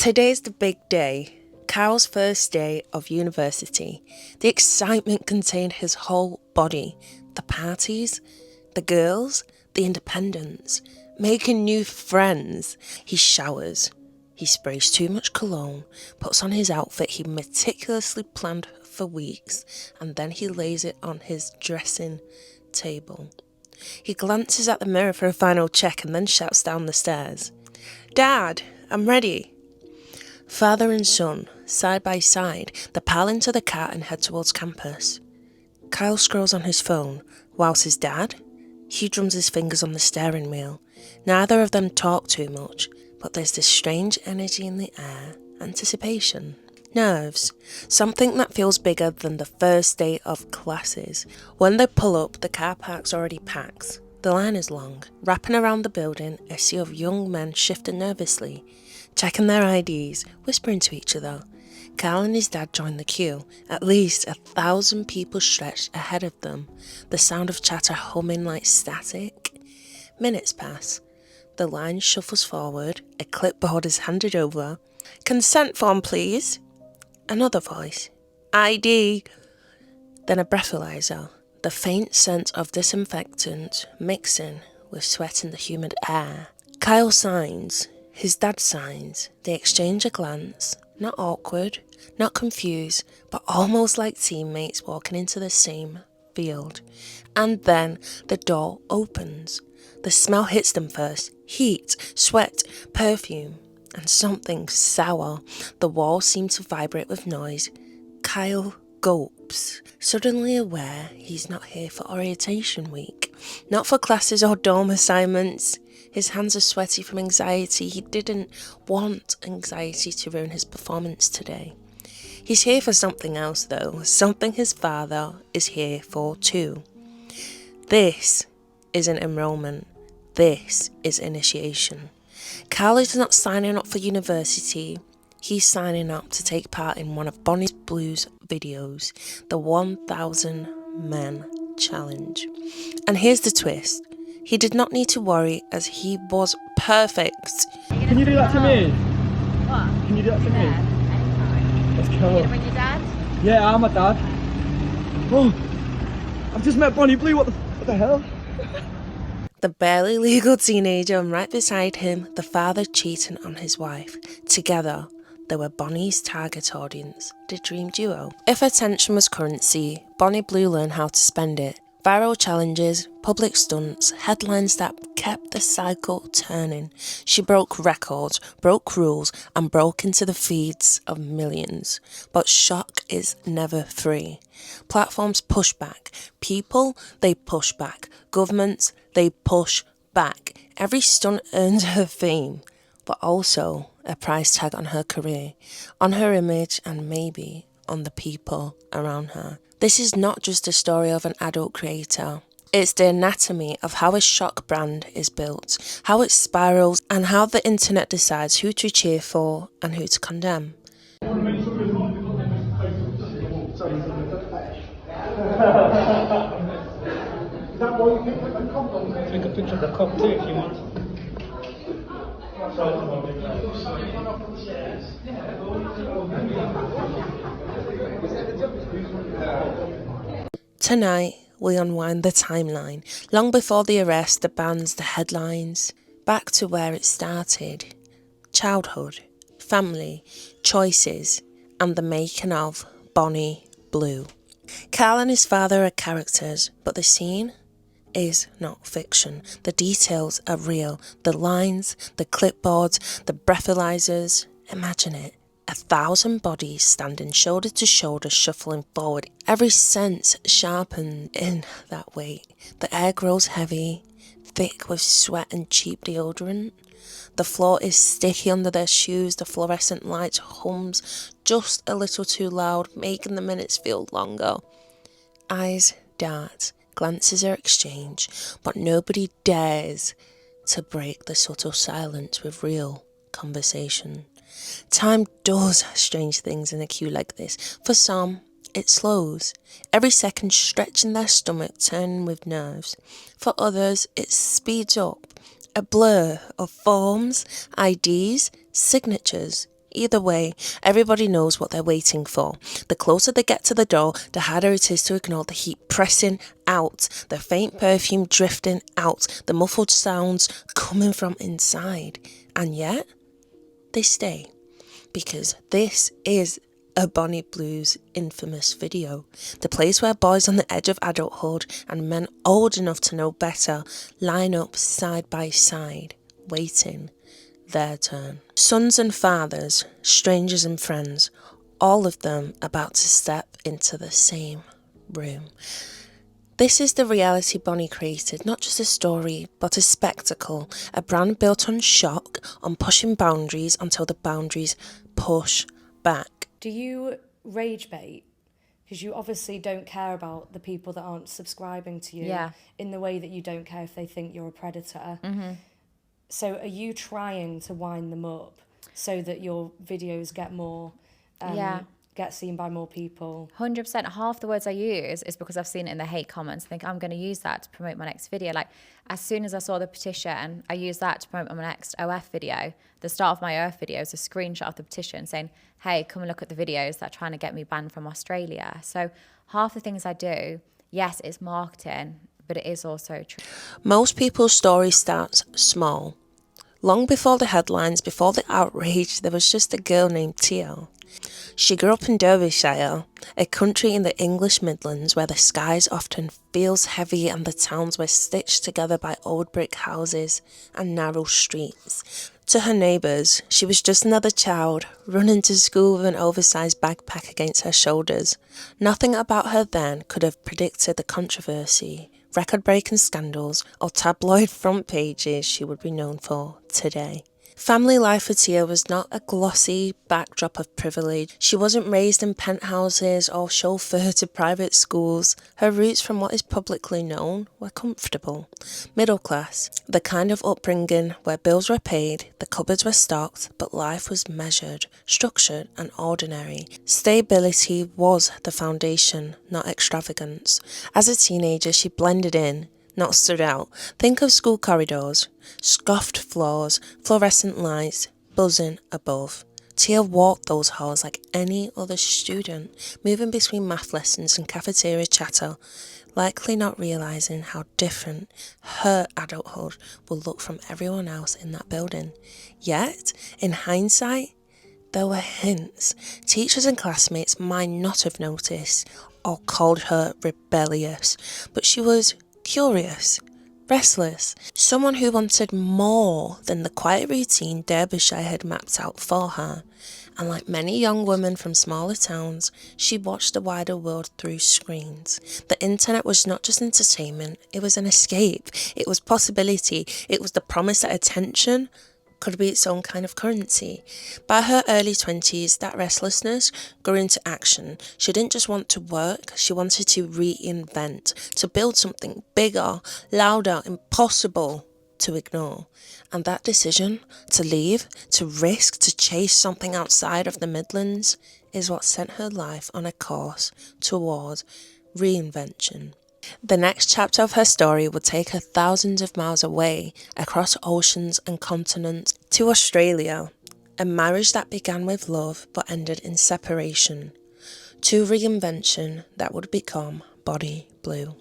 Today's the big day, Kyle's first day of university. The excitement contained his whole body. The parties, the girls, the independence, making new friends. He showers. He sprays too much cologne, puts on his outfit he meticulously planned for weeks, and then he lays it on his dressing table. He glances at the mirror for a final check and then shouts down the stairs, "Dad, I'm ready." Father and son, side by side, they pile into the car and head towards campus. Kyle scrolls on his phone, whilst his dad, he drums his fingers on the steering wheel. Neither of them talk too much, but there's this strange energy in the air, anticipation, nerves, something that feels bigger than the first day of classes. When they pull up, the car park's already packed. The line is long. Wrapping around the building, a sea of young men shifting nervously, checking their IDs, whispering to each other. Kyle and his dad join the queue. At least 1,000 people stretched ahead of them, the sound of chatter humming like static. Minutes pass. The line shuffles forward, a clipboard is handed over. "Consent form, please." Another voice. "ID." Then a breathalyzer, the faint scent of disinfectant mixing with sweat in the humid air. Kyle signs. His dad signs. They exchange a glance, not awkward, not confused, but almost like teammates walking into the same field. And then the door opens. The smell hits them first. Heat, sweat, perfume, and something sour. The walls seem to vibrate with noise. Kyle gulps, suddenly aware he's not here for orientation week. Not for classes or dorm assignments. His hands are sweaty from anxiety. He didn't want anxiety to ruin his performance today. He's here for something else though, something his father is here for too. This isn't enrollment. This is initiation. Kyle is not signing up for university. He's signing up to take part in one of Bonnie Blue's videos, the 1,000 Men Challenge. And here's the twist. He did not need to worry as he was perfect. Can you do that to me? What? Can you do that to me? Anytime. Let's You go. gonna bring your dad? Yeah, I'm a dad. Oh, I've just met Bonnie Blue. What the hell? The barely legal teenager, and right beside him, the father cheating on his wife. Together, they were Bonnie's target audience, the dream duo. If attention was currency, Bonnie Blue learned how to spend it. Viral challenges, public stunts, headlines that kept the cycle turning. She broke records, broke rules, and broke into the feeds of millions. But shock is never free. Platforms push back. People, they push back. Governments, they push back. Every stunt earned her fame, but also a price tag on her career, on her image, and maybe on the people around her. This is not just a story of an adult creator. It's the anatomy of how a shock brand is built, how it spirals, and how the internet decides who to cheer for and who to condemn. Take a picture of the cup too if you want. Tonight, we unwind the timeline, long before the arrest, the bans, the headlines, back to where it started. Childhood, family, choices, and the making of Bonnie Blue. Kyle and his father are characters, but the scene is not fiction. The details are real. The lines, the clipboards, the breathalyzers. Imagine it. 1,000 bodies standing shoulder to shoulder, shuffling forward. Every sense sharpened in that weight. The air grows heavy, thick with sweat and cheap deodorant. The floor is sticky under their shoes. The fluorescent light hums just a little too loud, making the minutes feel longer. Eyes dart, glances are exchanged, but nobody dares to break the subtle silence with real conversation. Time does strange things in a queue like this. For some, it slows, every second stretching their stomach, turning with nerves. For others, it speeds up, a blur of forms, IDs, signatures, Either way, everybody knows what they're waiting for. The closer they get to the door, the harder it is to ignore the heat pressing out, the faint perfume drifting out, the muffled sounds coming from inside. And yet, they stay. Because this is a Bonnie Blues infamous video. The place where boys on the edge of adulthood and men old enough to know better line up side by side, waiting their turn. Sons and fathers, strangers and friends, all of them about to step into the same room. This is the reality Bonnie created, not just a story, but a spectacle, a brand built on shock, on pushing boundaries until the boundaries push back. Do you rage bait? Because you obviously don't care about the people that aren't subscribing to you in the way that you don't care if they think you're a predator. Mm-hmm. So are you trying to wind them up so that your videos get more, get seen by more people? 100%. Half the words I use is because I've seen it in the hate comments. I think I'm going to use that to promote my next video. Like, as soon as I saw the petition, I used that to promote my next OF video. The start of my OF video is a screenshot of the petition saying, hey, come and look at the videos that are trying to get me banned from Australia. So half the things I do, yes, it's marketing, but it is also true. Most people's story starts small. Long before the headlines, before the outrage, there was just a girl named Tia. She grew up in Derbyshire, a country in the English Midlands where the skies often feels heavy and the towns were stitched together by old brick houses and narrow streets. To her neighbours, she was just another child, running to school with an oversized backpack against her shoulders. Nothing about her then could have predicted the controversy, record-breaking scandals, or tabloid front pages she would be known for today. Family life for Tia was not a glossy backdrop of privilege. She wasn't raised in penthouses or chauffeured to private schools. Her roots, from what is publicly known, were comfortable. Middle class, the kind of upbringing where bills were paid, the cupboards were stocked, but life was measured, structured and ordinary. Stability was the foundation, not extravagance. As a teenager, she blended in, not stood out. Think of school corridors, scuffed floors, fluorescent lights, buzzing above. Tia walked those halls like any other student, moving between math lessons and cafeteria chatter, likely not realising how different her adulthood will look from everyone else in that building. Yet, in hindsight, there were hints. Teachers and classmates might not have noticed or called her rebellious, but she was curious, restless, someone who wanted more than the quiet routine Derbyshire had mapped out for her. And like many young women from smaller towns, she watched the wider world through screens. The internet was not just entertainment, it was an escape, it was possibility, it was the promise that attention could be its own kind of currency. By her early 20s, that restlessness grew into action. She didn't just want to work, she wanted to reinvent, to build something bigger, louder, impossible to ignore. And that decision, to leave, to risk, to chase something outside of the Midlands, is what sent her life on a course towards reinvention. The next chapter of her story would take her thousands of miles away, across oceans and continents, to Australia, a marriage that began with love but ended in separation, to reinvention that would become Bonnie Blue.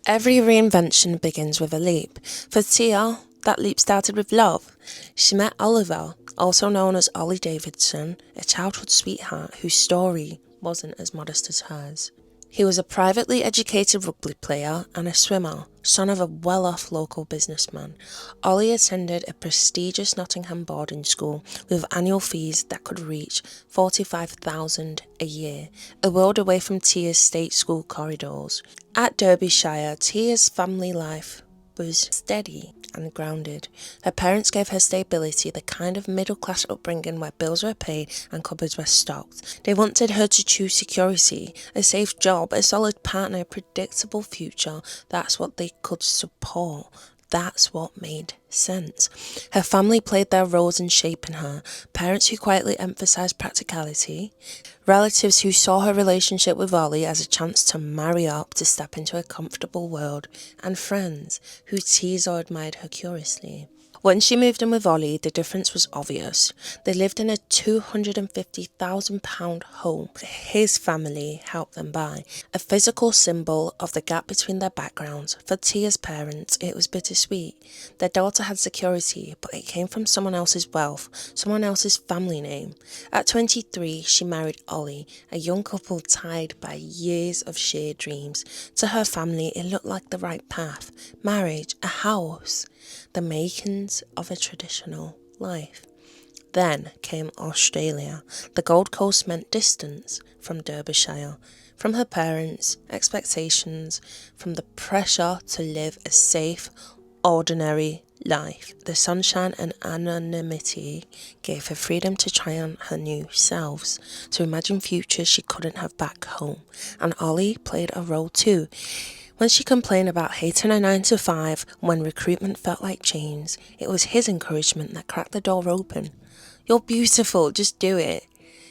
Every reinvention begins with a leap. For Tia, that leap started with love. She met Oliver, also known as Ollie Davidson, a childhood sweetheart whose story wasn't as modest as hers. He was a privately educated rugby player and a swimmer, son of a well-off local businessman. Ollie attended a prestigious Nottingham boarding school with annual fees that could reach $45,000 a year, a world away from Tia's state school corridors. At Derbyshire, Tia's family life was steady and grounded. Her parents gave her stability, the kind of middle-class upbringing where bills were paid and cupboards were stocked. They wanted her to choose security, a safe job, a solid partner, a predictable future. That's what they could support. That's what made sense. Her family played their roles in shaping her. Parents who quietly emphasised practicality, relatives who saw her relationship with Ollie as a chance to marry up, to step into a comfortable world, and friends who teased or admired her curiously. When she moved in with Ollie, the difference was obvious. They lived in a £250,000 home his family helped them buy, a physical symbol of the gap between their backgrounds. For Tia's parents, it was bittersweet. Their daughter had security, but it came from someone else's wealth, someone else's family name. At 23, she married Ollie, a young couple tied by years of shared dreams. To her family, it looked like the right path. Marriage, a house, the makings of a traditional life. Then came Australia. The Gold Coast meant distance from Derbyshire, from her parents' expectations, from the pressure to live a safe, ordinary life. The sunshine and anonymity gave her freedom to try on her new selves, to imagine futures she couldn't have back home. And Ollie played a role too. When she complained about hating her 9 to 5, when recruitment felt like chains, it was his encouragement that cracked the door open. You're beautiful, just do it.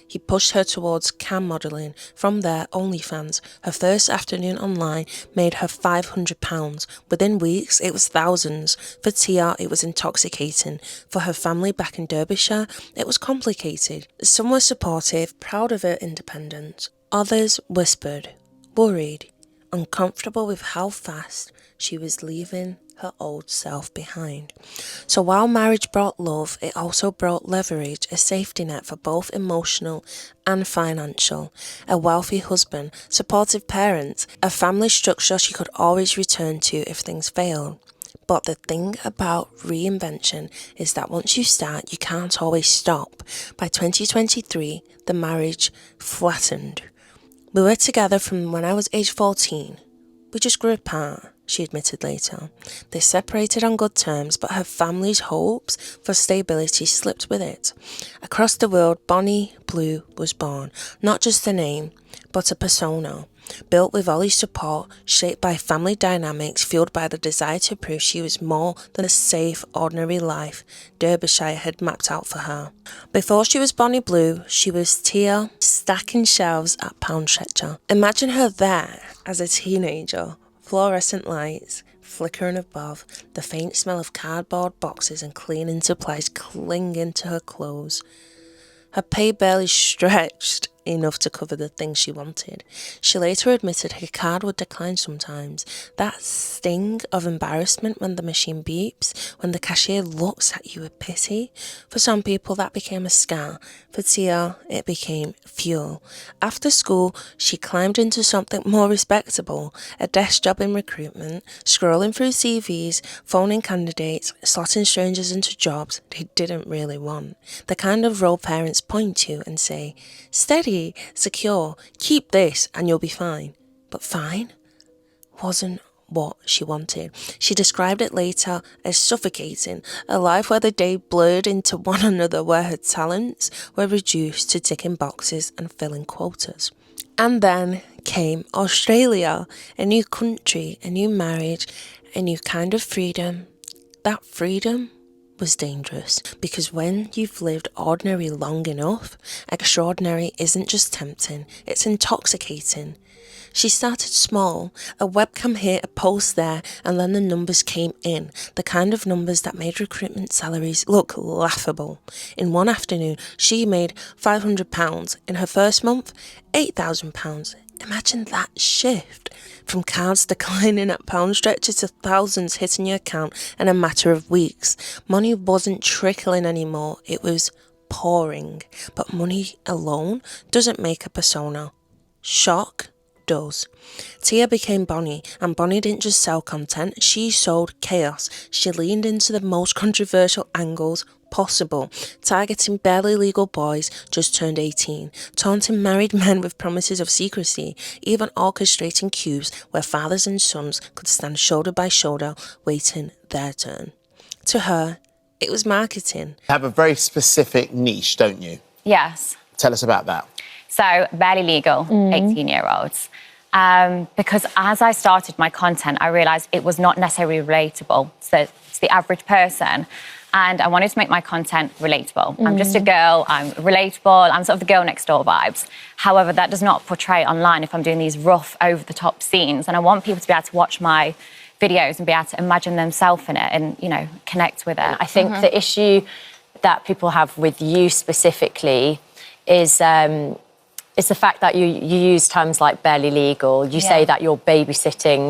He pushed her towards cam modelling. From there, OnlyFans. Her first afternoon online made her £500. Within weeks, it was thousands. For Tia, it was intoxicating. For her family back in Derbyshire, it was complicated. Some were supportive, proud of her independence. Others whispered, worried, uncomfortable with how fast she was leaving her old self behind. So while marriage brought love, it also brought leverage, a safety net for both emotional and financial, a wealthy husband, supportive parents, a family structure she could always return to if things failed. But the thing about reinvention is that once you start, you can't always stop. By 2023, the marriage flattened. We were together from when I was age 14. We just grew apart, she admitted later. They separated on good terms, but her family's hopes for stability slipped with it. Across the world, Bonnie Blue was born, not just a name, but a persona. Built with Ollie's support, shaped by family dynamics, fueled by the desire to prove she was more than a safe, ordinary life Derbyshire had mapped out for her. Before she was Bonnie Blue, she was Tia, stacking shelves at Pound Stretcher. Imagine her there as a teenager, fluorescent lights flickering above, the faint smell of cardboard boxes and cleaning supplies clinging to her clothes. Her pay barely stretched enough to cover the things she wanted. She later admitted her card would decline sometimes. That sting of embarrassment when the machine beeps, when the cashier looks at you with pity. For some people that became a scar. For Tia, it became fuel. After school, she climbed into something more respectable, a desk job in recruitment, scrolling through CVs, phoning candidates, slotting strangers into jobs they didn't really want. The kind of role parents point to and say, steady, secure, keep this and you'll be fine. But fine wasn't what she wanted. She described it later as suffocating, a life where the day blurred into one another, where her talents were reduced to ticking boxes and filling quotas. And then came Australia, a new country, a new marriage, a new kind of freedom. That freedom was dangerous, because when you've lived ordinary long enough, extraordinary isn't just tempting, it's intoxicating. She started small, a webcam here, a post there, and then the numbers came in, the kind of numbers that made recruitment salaries look laughable. In one afternoon, she made £500. In her first month, £8,000. Imagine that shift. From cards declining at Pound Stretcher to thousands hitting your account in a matter of weeks. Money wasn't trickling anymore, it was pouring. But money alone doesn't make a persona. Shock does. Tia became Bonnie, and Bonnie didn't just sell content, she sold chaos. She leaned into the most controversial angles possible, targeting barely legal boys just turned 18, taunting married men with promises of secrecy, even orchestrating coups where fathers and sons could stand shoulder by shoulder waiting their turn. To her, it was marketing. You have a very specific niche, don't you? Yes. Tell us about that. So, barely legal, 18-year-olds. Because as I started my content, I realised it was not necessarily relatable to the average person. And I wanted to make my content relatable. I'm just a girl, I'm relatable, I'm sort of the girl next door vibes. However, that does not portray online if I'm doing these rough, over-the-top scenes. And I want people to be able to watch my videos and be able to imagine themselves in it and, you know, connect with it. I think the issue that people have with you specifically is the fact that you use terms like barely legal. You say that you're babysitting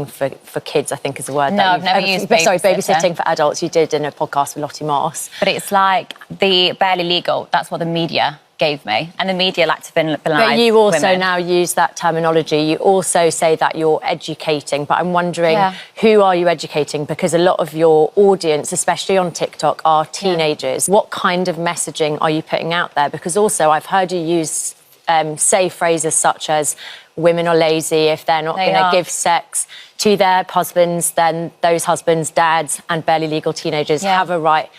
for kids, I think is a word. No, I've never used babysitting. Sorry, babysitting for adults. You did in a podcast with Lottie Moss. But it's like the barely legal, that's what the media gave me. And the media like to penalise But you also women. now use that terminology. You also say that you're educating. But I'm wondering, who are you educating? Because a lot of your audience, especially on TikTok, are teenagers. What kind of messaging are you putting out there? Because also I've heard you use, say phrases such as women are lazy. If they're not going to give sex to their husbands, then those husbands, dads and barely legal teenagers have a right.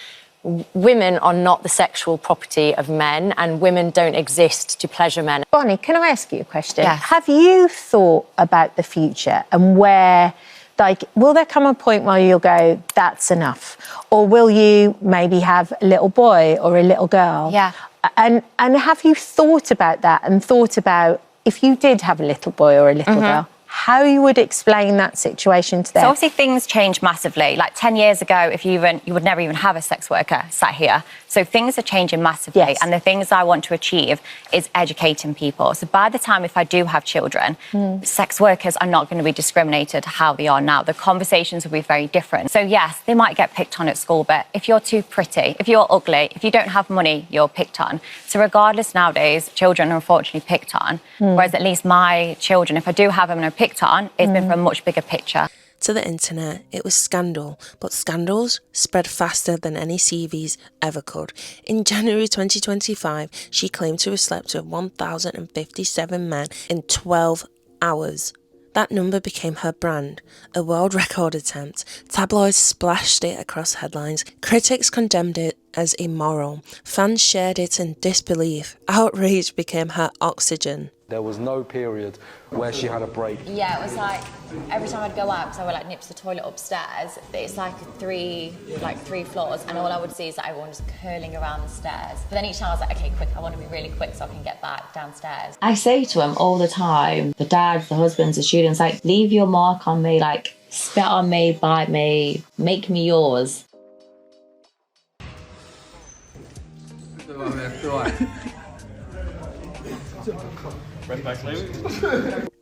Women are not the sexual property of men, and women don't exist to pleasure men. Bonnie, can I ask you a question? Yes. Have you thought about the future and where, like, will there come a point where you'll go, that's enough? Or will you maybe have a little boy or a little girl? Yeah. And have you thought about that and thought about if you did have a little boy or a little girl, how you would explain that situation to them? So obviously things change massively. Like 10 years ago, you would never even have a sex worker sat here. So things are changing massively. Yes. And the things I want to achieve is educating people. So by the time if I do have children, sex workers are not going to be discriminated how they are now. The conversations will be very different. So yes, they might get picked on at school, but if you're too pretty, if you're ugly, if you don't have money, you're picked on. So regardless nowadays, children are unfortunately picked on. Whereas at least my children, if I do have them and are picked on, it's been for a much bigger picture. To the internet, it was scandal, but scandals spread faster than any CVs ever could. In January 2025, she claimed to have slept with 1,057 men in 12 hours. That number became her brand, a world record attempt. Tabloids splashed it across headlines. Critics condemned it as immoral. Fans shared it in disbelief. Outrage became her oxygen. There was no period where she had a break. Yeah, it was like every time I'd go out, because I would like nip to the toilet upstairs, it's like three floors, and all I would see is that everyone just curling around the stairs. But then each time I was like, okay, quick, I want to be really quick so I can get back downstairs. I say to them all the time, the dads, the husbands, the students, like, leave your mark on me, like, spit on me, bite me, make me yours.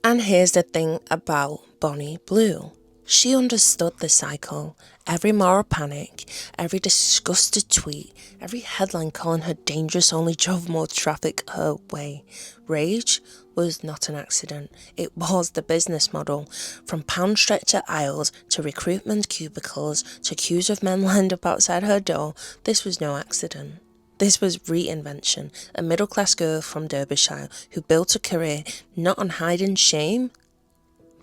And here's the thing about Bonnie Blue. She understood the cycle. Every moral panic, every disgusted tweet, every headline calling her dangerous only drove more traffic her way. Rage was not an accident. It was the business model. From pound stretcher aisles to recruitment cubicles to queues of men lined up outside her door, this was no accident. This was reinvention, a middle-class girl from Derbyshire who built a career not on hiding shame,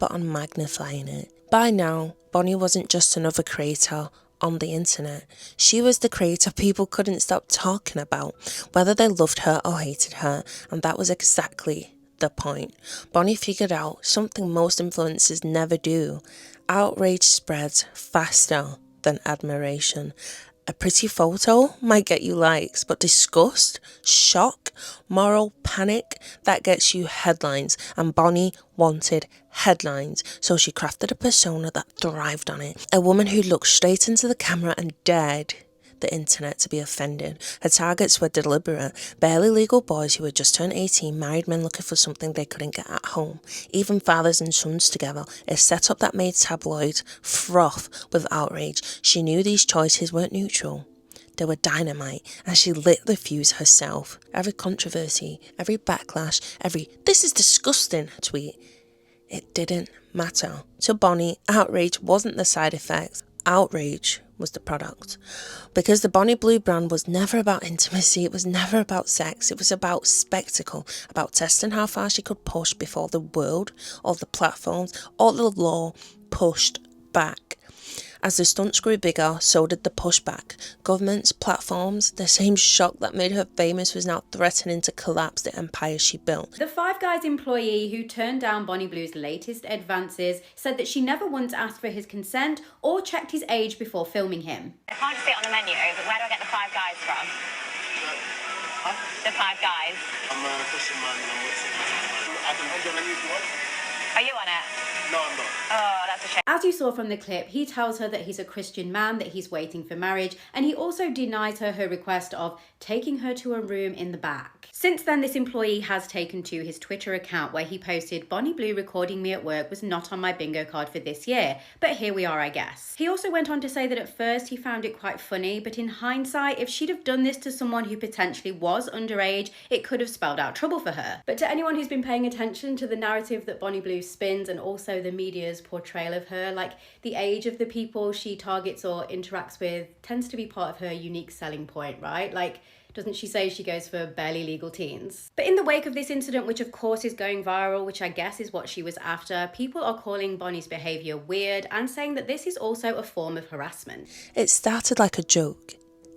but on magnifying it. By now, Bonnie wasn't just another creator on the internet. She was the creator people couldn't stop talking about, whether they loved her or hated her, and that was exactly the point. Bonnie figured out something most influencers never do. Outrage spreads faster than admiration. A pretty photo might get you likes, but disgust, shock, moral panic, that gets you headlines. And Bonnie wanted headlines, so she crafted a persona that thrived on it. A woman who looked straight into the camera and dared the internet to be offended. Her targets were deliberate. Barely legal boys who had just turned 18, married men looking for something they couldn't get at home. Even fathers and sons together. A setup that made tabloids froth with outrage. She knew these choices weren't neutral. They were dynamite, and she lit the fuse herself. Every controversy, every backlash, every "this is disgusting" tweet, it didn't matter. To Bonnie, outrage wasn't the side effect. Outrage was the product. Because the Bonnie Blue brand was never about intimacy, it was never about sex, it was about spectacle, about testing how far she could push before the world, or the platforms, or the law pushed back. As the stunts grew bigger, so did the pushback. Governments, platforms, the same shock that made her famous was now threatening to collapse the empire she built. The Five Guys employee who turned down Bonnie Blue's latest advances said that she never once asked for his consent or checked his age before filming him. I can't see it on the menu, but where do I get the Five Guys from? The Five Guys. I'm a Christian man and I'm with I can hand you on a new one. Are you on it? No, I'm not. Oh, that's a shame. As you saw from the clip, he tells her that he's a Christian man, that he's waiting for marriage, and he also denies her request of taking her to a room in the back. Since then, this employee has taken to his Twitter account where he posted, "Bonnie Blue recording me at work was not on my bingo card for this year, but here we are, I guess." He also went on to say that at first he found it quite funny, but in hindsight, if she'd have done this to someone who potentially was underage, it could have spelled out trouble for her. But to anyone who's been paying attention to the narrative that Bonnie Blue spins and also the media's portrayal of her, like the age of the people she targets or interacts with tends to be part of her unique selling point, right? Like, doesn't she say she goes for barely legal teens? But in the wake of this incident, which of course is going viral, which I guess is what she was after, people are calling Bonnie's behaviour weird and saying that this is also a form of harassment. It started like a joke.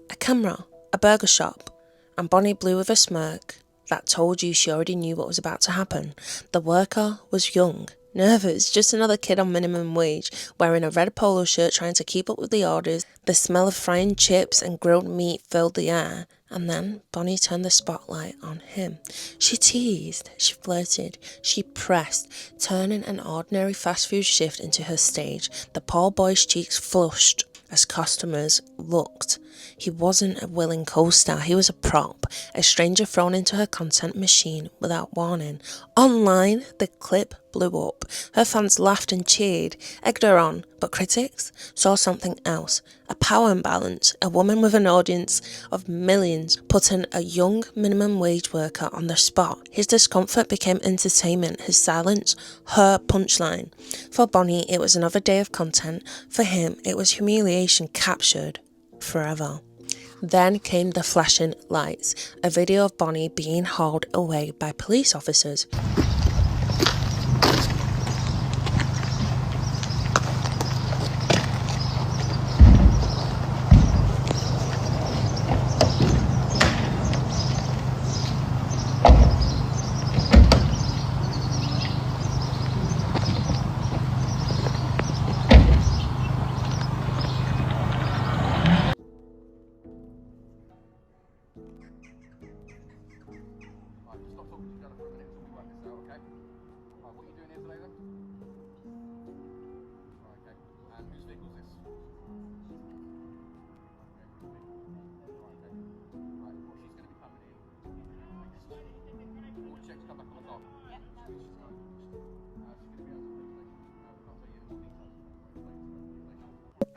A camera, a burger shop, and Bonnie Blue with a smirk that told you she already knew what was about to happen. The worker was young, nervous, just another kid on minimum wage, wearing a red polo shirt trying to keep up with the orders. The smell of frying chips and grilled meat filled the air, and then Bonnie turned the spotlight on him. She teased, she flirted, she pressed, turning an ordinary fast food shift into her stage. The poor boy's cheeks flushed as customers looked. He wasn't a willing co-star, he was a prop, a stranger thrown into her content machine without warning. Online, the clip blew up. Her fans laughed and cheered, egged her on, but critics saw something else. A power imbalance, a woman with an audience of millions putting a young minimum wage worker on the spot. His discomfort became entertainment, his silence, her punchline. For Bonnie, it was another day of content. For him, it was humiliation captured forever. Then came the flashing lights, a video of Bonnie being hauled away by police officers.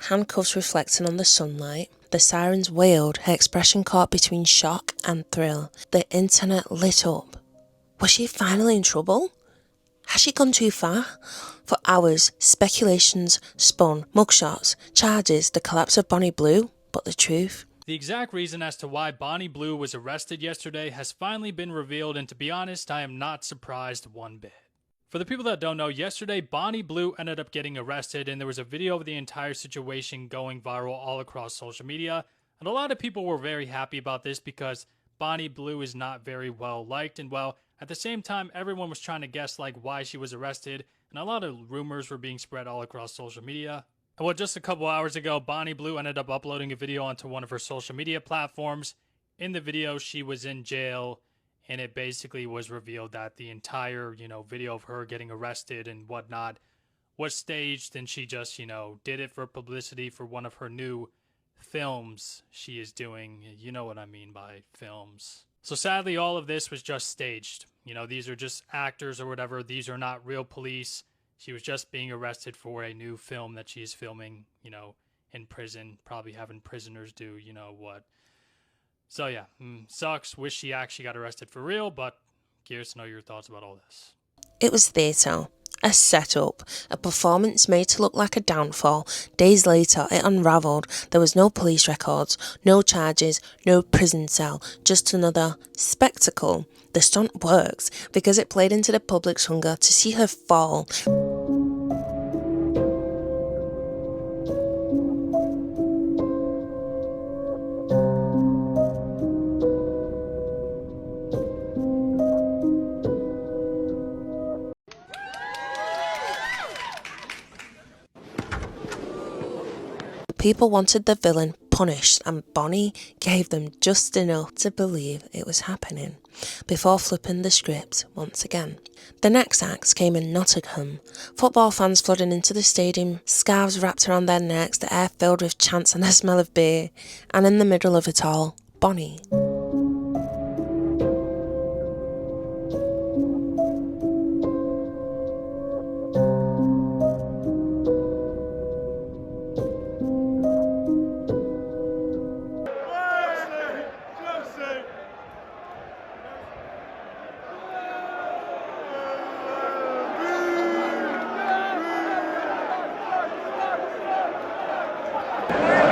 Handcuffs reflecting on the sunlight. The sirens wailed, her expression caught between shock and thrill. The internet lit up. Was she finally in trouble? Has she gone too far? For hours, speculations spun, mugshots, charges, the collapse of Bonnie Blue, but the truth? The exact reason as to why Bonnie Blue was arrested yesterday has finally been revealed, and to be honest, I am not surprised one bit. For the people that don't know, yesterday Bonnie Blue ended up getting arrested, and there was a video of the entire situation going viral all across social media, and a lot of people were very happy about this because Bonnie Blue is not very well liked, and well, at the same time, everyone was trying to guess like why she was arrested, and a lot of rumors were being spread all across social media. And well, just a couple hours ago, Bonnie Blue ended up uploading a video onto one of her social media platforms. In the video, she was in jail, and it basically was revealed that the entire, video of her getting arrested and whatnot was staged, and she just, did it for publicity for one of her new films she is doing. You know what I mean by films. So sadly, all of this was just staged. These are just actors or whatever. These are not real police. She was just being arrested for a new film that she is filming, in prison, probably having prisoners do, what. So yeah, sucks. Wish she actually got arrested for real, but curious to know your thoughts about all this. It was theatre, a setup, a performance made to look like a downfall. Days later, it unravelled. There was no police records, no charges, no prison cell, just another spectacle. The stunt works because it played into the public's hunger to see her fall. People wanted the villain punished, and Bonnie gave them just enough to believe it was happening. before flipping the script once again. The next act came in Nottingham. Football fans flooding into the stadium, scarves wrapped around their necks, the air filled with chants and the smell of beer, and in the middle of it all, Bonnie.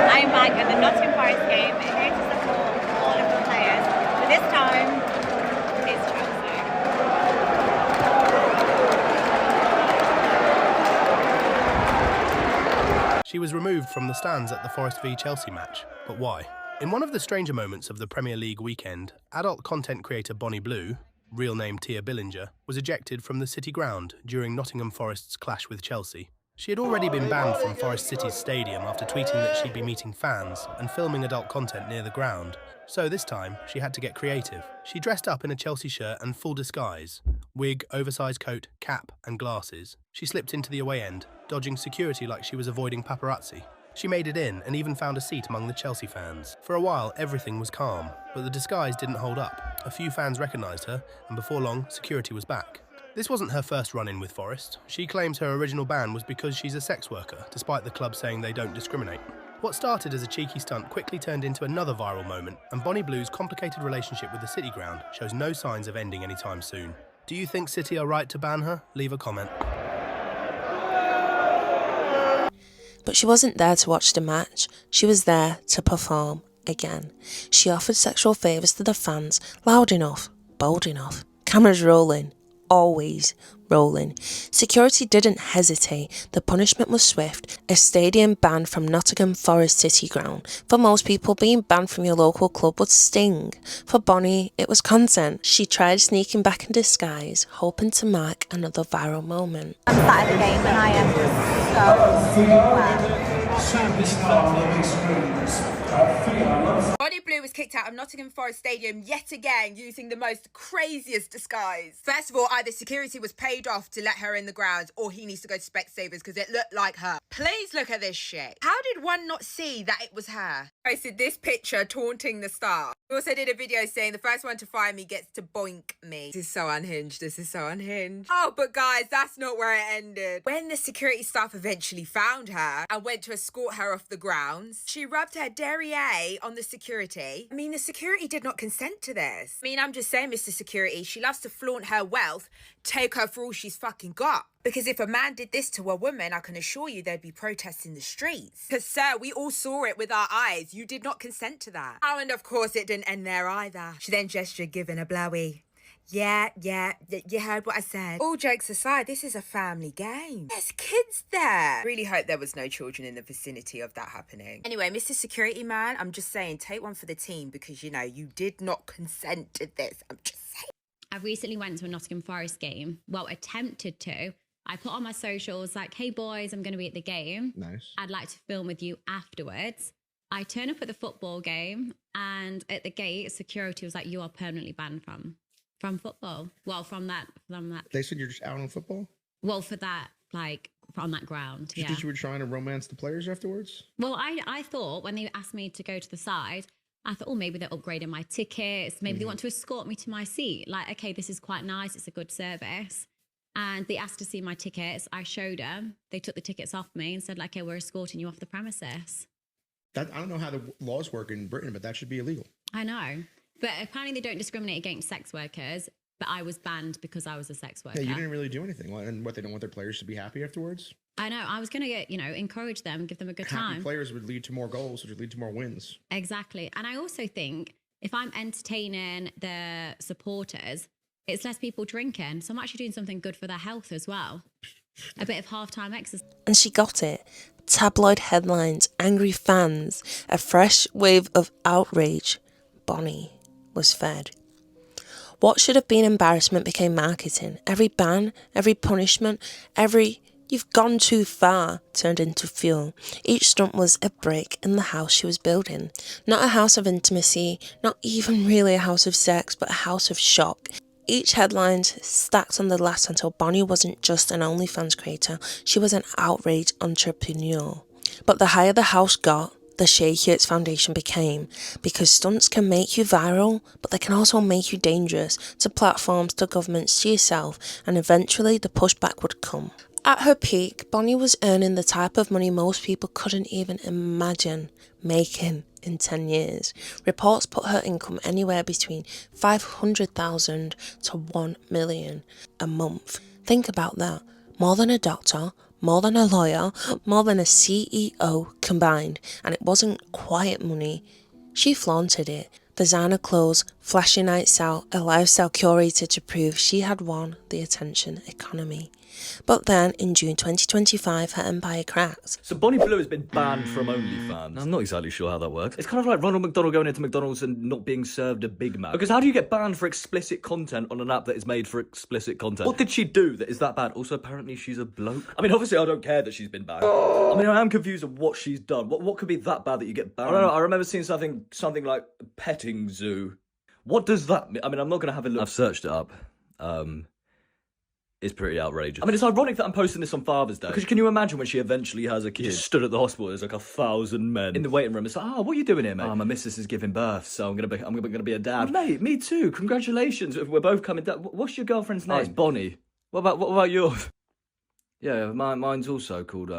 I'm back at the Nottingham Forest game, here to support all of the players. But this time, it's Chelsea. She was removed from the stands at the Forest v Chelsea match. But why? In one of the stranger moments of the Premier League weekend, adult content creator Bonnie Blue, real name Tia Billinger, was ejected from the City ground during Nottingham Forest's clash with Chelsea. She had already been banned from Forest City's stadium after tweeting that she'd be meeting fans and filming adult content near the ground. So this time, she had to get creative. She dressed up in a Chelsea shirt and full disguise. Wig, oversized coat, cap and glasses. She slipped into the away end, dodging security like she was avoiding paparazzi. She made it in and even found a seat among the Chelsea fans. For a while, everything was calm, but the disguise didn't hold up. A few fans recognised her, and before long, security was back. This wasn't her first run-in with Forest. She claims her original ban was because she's a sex worker, despite the club saying they don't discriminate. What started as a cheeky stunt quickly turned into another viral moment, and Bonnie Blue's complicated relationship with the City ground shows no signs of ending anytime soon. Do you think City are right to ban her? Leave a comment. But she wasn't there to watch the match, she was there to perform again. She offered sexual favours to the fans, loud enough, bold enough, cameras rolling, always rolling. Security didn't hesitate, the punishment was swift, a stadium ban from Nottingham Forest City ground. For most people, being banned from your local club would sting. For Bonnie, it was content. She tried sneaking back in disguise, hoping to mark another viral moment. I'm sat at the game and I am Bonnie Blue was kicked out of Nottingham Forest Stadium yet again using the most craziest disguise. First of all, either security was paid off to let her in the grounds or he needs to go to Specsavers because it looked like her. Please look at this shit. How did one not see that it was her? I posted this picture taunting the star. We also did a video saying the first one to fire me gets to boink me. This is so unhinged. This is so unhinged. Oh, but guys, that's not where it ended. When the security staff eventually found her and went to escort her off the grounds, she rubbed her derriere on the security. I mean, the security did not consent to this. I mean, I'm just saying, Mr. Security, she loves to flaunt her wealth. Take her for all she's fucking got. Because if a man did this to a woman, I can assure you there'd be protests in the streets. Because, sir, we all saw it with our eyes. You did not consent to that. Oh, and of course it didn't end there either. She then gestured giving a blowy. Yeah, you heard what I said. All jokes aside, this is a family game. There's kids there. Really hope there was no children in the vicinity of that happening. Anyway, Mr. Security Man, I'm just saying, take one for the team because, you know, you did not consent to this. I'm just saying. I recently went to a Nottingham Forest game. Well, attempted to. I put on my socials like, hey boys, I'm going to be at the game. Nice. I'd like to film with you afterwards. I turn up at the football game and at the gate, security was like, you are permanently banned from football. Well, from that. They said you're just out on football? Well, for that, like, on that ground, Just because you were trying to romance the players afterwards? Well, I thought when they asked me to go to the side, I thought, oh, maybe they're upgrading my tickets. Maybe they want to escort me to my seat. Like, okay, this is quite nice. It's a good service. And they asked to see my tickets. I showed them. They took the tickets off me and said, like, okay, we're escorting you off the premises. I don't know how the laws work in Britain, but that should be illegal. I know. But apparently they don't discriminate against sex workers. But I was banned because I was a sex worker. Yeah, you didn't really do anything. And what, they don't want their players to be happy afterwards? I know. I was going to get, encourage them, give them a good time. Happy players would lead to more goals, which would lead to more wins. Exactly. And I also think if I'm entertaining the supporters, it's less people drinking. So I'm actually doing something good for their health as well. A bit of halftime exercise. And she got it. Tabloid headlines, angry fans, a fresh wave of outrage. Bonnie was fed. What should have been embarrassment became marketing. Every ban, every punishment, every "You've gone too far" turned into fuel. Each stunt was a brick in the house she was building. Not a house of intimacy, not even really a house of sex, but a house of shock. Each headline stacked on the last until Bonnie wasn't just an OnlyFans creator, she was an outrage entrepreneur. But the higher the house got, the shakier its foundation became, because stunts can make you viral, but they can also make you dangerous to platforms, to governments, to yourself, and eventually the pushback would come. At her peak, Bonnie was earning the type of money most people couldn't even imagine making in 10 years. Reports put her income anywhere between $500,000 to $1 million a month. Think about that. More than a doctor, more than a lawyer, more than a CEO combined. And it wasn't quiet money. She flaunted it. Designer clothes, flashy nights out, a lifestyle curated to prove she had won the attention economy. But then, in June 2025, her empire cracked. So Bonnie Blue has been banned from OnlyFans. I'm not exactly sure how that works. It's kind of like Ronald McDonald going into McDonald's and not being served a Big Mac. Because how do you get banned for explicit content on an app that is made for explicit content? What did she do that is that bad? Also, apparently she's a bloke. I mean, obviously I don't care that she's been banned. I mean, I am confused of what she's done. What could be that bad that you get banned? I don't know, I remember seeing something like petting zoo. What does that mean? I mean, I'm not going to have a look. I've searched it up. It's pretty outrageous. I mean, it's ironic that I'm posting this on Father's Day. Because can you imagine when she eventually has a kid? She just stood at the hospital, there's like 1,000 men in the waiting room. It's like, oh, what are you doing here, mate? Oh, my missus is giving birth, so I'm gonna be a dad. Oh, mate, me too. Congratulations. We're both coming down. What's your girlfriend's name? Oh, it's Bonnie. What about yours? Yeah, mine's also called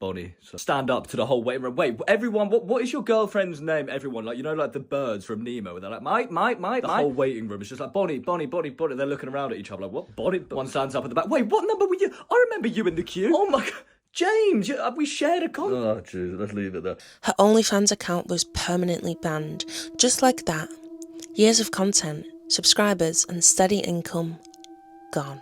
Bonnie. So stand up to the whole waiting room. Wait, everyone, what is your girlfriend's name? Everyone, like, you know, like the birds from Nemo. They're like, Mike. The whole waiting room is just like, Bonnie. They're looking around at each other like, what? Bonnie? One stands up at the back. Wait, what number were you? I remember you in the queue. Oh my God. James, we shared a con. Oh, jeez, let's leave it there. Her OnlyFans account was permanently banned. Just like that. Years of content, subscribers, and steady income gone.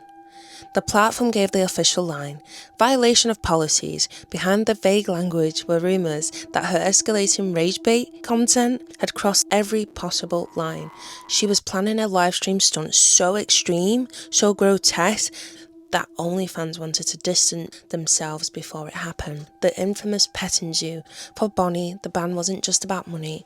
The platform gave the official line. Violation of policies. Behind the vague language were rumours that her escalating rage bait content had crossed every possible line. She was planning a livestream stunt so extreme, so grotesque, that OnlyFans wanted to distance themselves before it happened. The infamous petting zoo. For Bonnie, the ban wasn't just about money.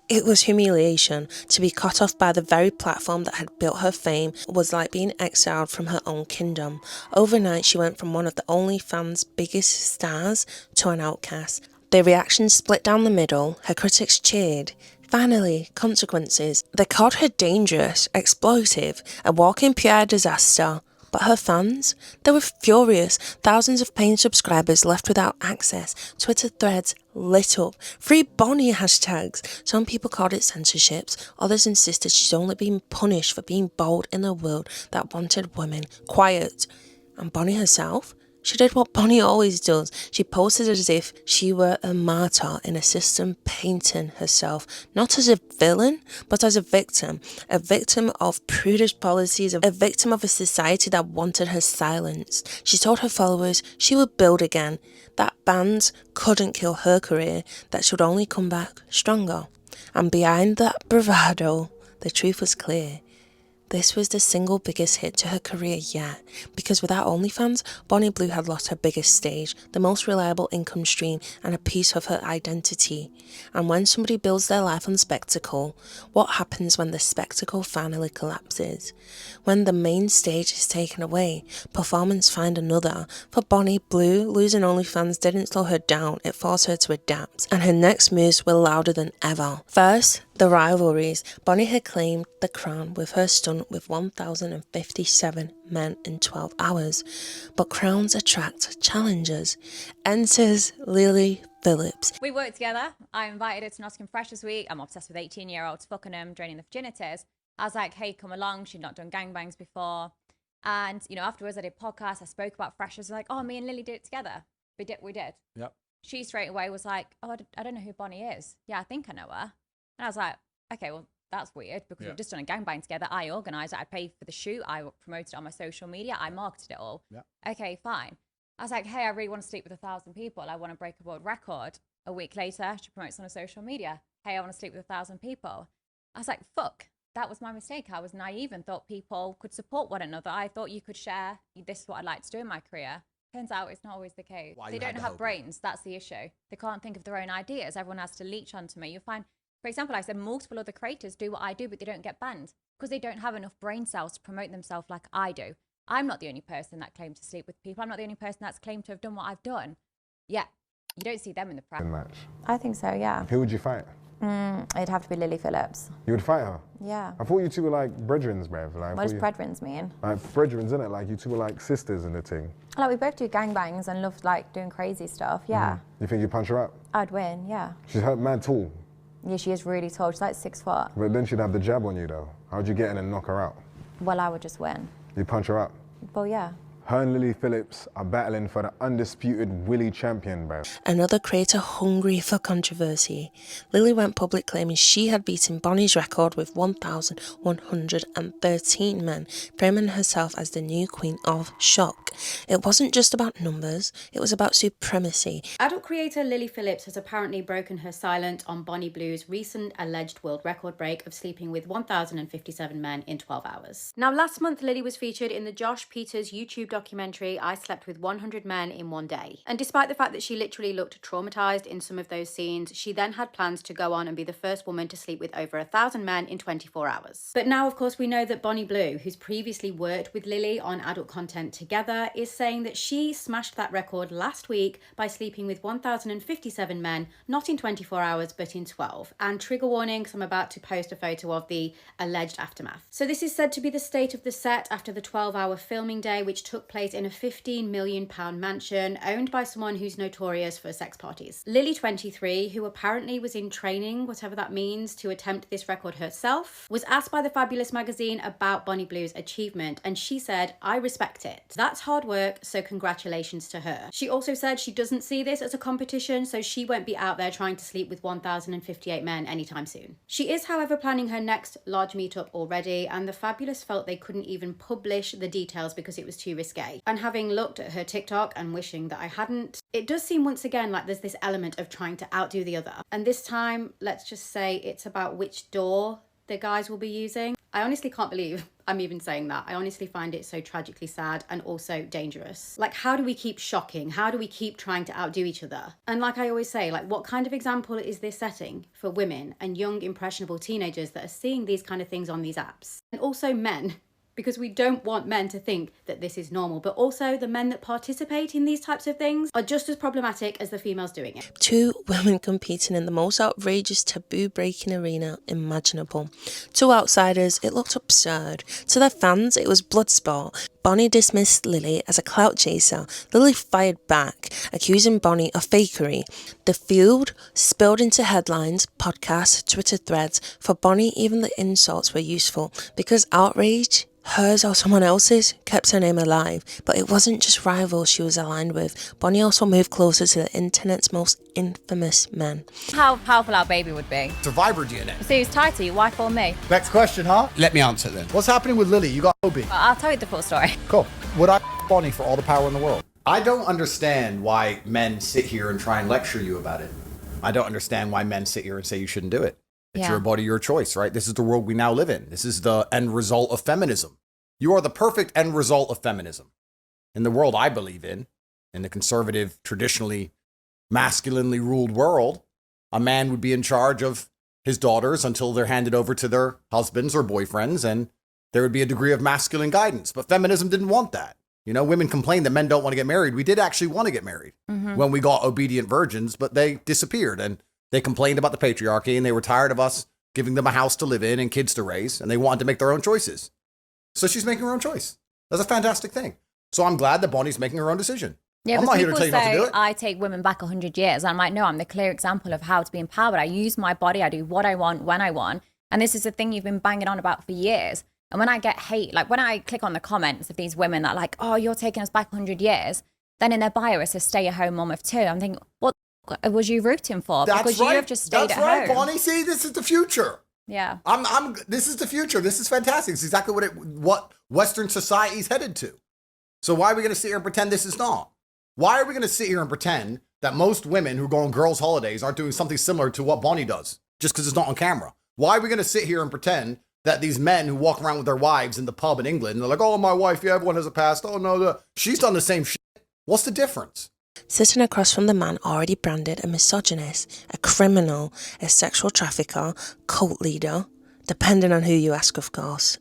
It was humiliation. To be cut off by the very platform that had built her fame was like being exiled from her own kingdom. Overnight, she went from one of the OnlyFans' biggest stars to an outcast. The reactions split down the middle. Her critics cheered. Finally, consequences. They called her dangerous, exploitive, a walking PR disaster. But her fans? They were furious. Thousands of paying subscribers left without access. Twitter threads lit up. Free Bonnie hashtags. Some people called it censorships. Others insisted she's only being punished for being bold in a world that wanted women quiet. And Bonnie herself? She did what Bonnie always does. She posted as if she were a martyr in a system, painting herself not as a villain, but as a victim of prudish policies, a victim of a society that wanted her silenced. She told her followers she would build again, that bans couldn't kill her career, that she would only come back stronger. And behind that bravado, the truth was clear. This was the single biggest hit to her career yet, because without OnlyFans, Bonnie Blue had lost her biggest stage, the most reliable income stream, and a piece of her identity. And when somebody builds their life on spectacle, what happens when the spectacle finally collapses? When the main stage is taken away, performance find another. For Bonnie Blue, losing OnlyFans didn't slow her down, it forced her to adapt, and her next moves were louder than ever. First, the rivalries. Bonnie had claimed the crown with her stunt with 1,057 men in 12 hours. But crowns attract challengers. Enters Lily Phillips. We worked together. I invited her to Nottingham Freshers Week. I'm obsessed with 18-year-olds fucking them, draining the virginities. I was like, hey, come along. She'd not done gangbangs before. And, you know, afterwards I did podcasts. I spoke about Freshers. Like, oh, me and Lily did it together. We did. Yep. She straight away was like, oh, I don't know who Bonnie is. Yeah, I think I know her. And I was like, okay, well, that's weird because we've just done a gangbang together. I organised it. I paid for the shoot. I promoted it on my social media. I marketed it all. Yep. Okay, fine. I was like, hey, I really want to sleep with 1,000 people. I want to break a world record. A week later, she promotes on her social media. Hey, I want to sleep with 1,000 people. I was like, fuck, that was my mistake. I was naive and thought people could support one another. I thought you could share, this is what I'd like to do in my career. Turns out it's not always the case. Why They you had don't the have hope? brains. That's the issue. They can't think of their own ideas. Everyone has to leech onto me. You find, for example, I said multiple other creators do what I do, but they don't get banned because they don't have enough brain cells to promote themselves like I do. I'm not the only person that claimed to sleep with people. I'm not the only person that's claimed to have done what I've done. Yeah, you don't see them in the press. Match. I think so, yeah. Who would you fight? It'd have to be Lily Phillips. You would fight her? Yeah. I thought you two were like brethrens, bruv. Like, What does brethrens mean? Like brethrens, innit? Like you two were like sisters in the thing. Like we both do gangbangs and love like doing crazy stuff, yeah. You think you punch her up? I'd win, yeah. She's mad tall. Yeah, she is really tall. She's like 6 foot. But then she'd have the jab on you though. How'd you get in and knock her out? Well, I would just win. You punch her up? Well, yeah. Her and Lily Phillips are battling for the undisputed Willy champion, bruv. Another creator hungry for controversy. Lily went public claiming she had beaten Bonnie's record with 1,113 men, framing herself as the new queen of shock. It wasn't just about numbers, it was about supremacy. Adult creator Lily Phillips has apparently broken her silence on Bonnie Blue's recent alleged world record break of sleeping with 1,057 men in 12 hours. Now, last month, Lily was featured in the Josh Peters YouTube documentary, I Slept with 100 Men in One Day. And despite the fact that she literally looked traumatized in some of those scenes, she then had plans to go on and be the first woman to sleep with over 1,000 men in 24 hours. But now, of course, we know that Bonnie Blue, who's previously worked with Lily on adult content together, is saying that she smashed that record last week by sleeping with 1,057 men, not in 24 hours, but in 12. And trigger warning, because I'm about to post a photo of the alleged aftermath. So this is said to be the state of the set after the 12-hour filming day, which took place in a £15 million mansion owned by someone who's notorious for sex parties. Lily, 23, who apparently was in training, whatever that means, to attempt this record herself, was asked by the Fabulous magazine about Bonnie Blue's achievement, and she said, "I respect it. That's hard work, so congratulations to her." She also said she doesn't see this as a competition, so she won't be out there trying to sleep with 1,058 men anytime soon. She is, however, planning her next large meetup already, and the Fabulous felt they couldn't even publish the details because it was too risque. And having looked at her TikTok and wishing that I hadn't, it does seem once again like there's this element of trying to outdo the other. And this time, let's just say it's about which door the guys will be using. I honestly can't believe I'm even saying that. I honestly find it so tragically sad and also dangerous. Like, how do we keep shocking? How do we keep trying to outdo each other? And like I always say, like, what kind of example is this setting for women and young impressionable teenagers that are seeing these kind of things on these apps? And also men. Because we don't want men to think that this is normal, but also the men that participate in these types of things are just as problematic as the females doing it. Two women competing in the most outrageous taboo-breaking arena imaginable. To outsiders, it looked absurd. To their fans, it was blood sport. Bonnie dismissed Lily as a clout chaser. Lily fired back, accusing Bonnie of fakery. The feud spilled into headlines, podcasts, Twitter threads. For Bonnie, even the insults were useful, because outrage, hers or someone else's, kept her name alive. But it wasn't just rivals she was aligned with. Bonnie also moved closer to the internet's most infamous men. How powerful our baby would be. Survivor DNA. So who's tighter, your wife or me? Next question, huh? Let me answer then. What's happening with Lily? You got Obi. I'll tell you the full story. Cool. Would I Bonnie for all the power in the world? I don't understand why men sit here and try and lecture you about it. I don't understand why men sit here and say you shouldn't do it. It's your body, your choice, right? This is the world we now live in. This is the end result of feminism. You are the perfect end result of feminism. In the world I believe in the conservative, traditionally masculinely ruled world, a man would be in charge of his daughters until they're handed over to their husbands or boyfriends, and there would be a degree of masculine guidance. But feminism didn't want that. You know, women complain that men don't want to get married. We did actually want to get married when we got obedient virgins, but they disappeared, and they complained about the patriarchy, and they were tired of us giving them a house to live in and kids to raise, and they wanted to make their own choices. So she's making her own choice. That's a fantastic thing. So I'm glad that Bonnie's making her own decision. Yeah, I'm not here to tell you not to do it. I take women back 100 years. I'm like, no, I'm the clear example of how to be empowered. I use my body. I do what I want, when I want. And this is the thing you've been banging on about for years. And when I get hate, like when I click on the comments of these women that are like, oh, you're taking us back 100 years. Then in their bio, it says stay-at-home mom of 2. I'm thinking, what was you rooting for? That's because right. you have just stayed That's at right, home. Bonnie. See, this is the future. Yeah. This is the future. This is fantastic. It's exactly what Western society is headed to. So why are we going to sit here and pretend this is not? Why are we going to sit here and pretend that most women who go on girls' holidays aren't doing something similar to what Bonnie does just because it's not on camera? Why are we going to sit here and pretend that these men who walk around with their wives in the pub in England, and they're like, oh, my wife, yeah, everyone has a past. Oh, no, she's done the same shit. What's the difference? Sitting across from the man already branded a misogynist, a criminal, a sexual trafficker, cult leader, depending on who you ask, of course.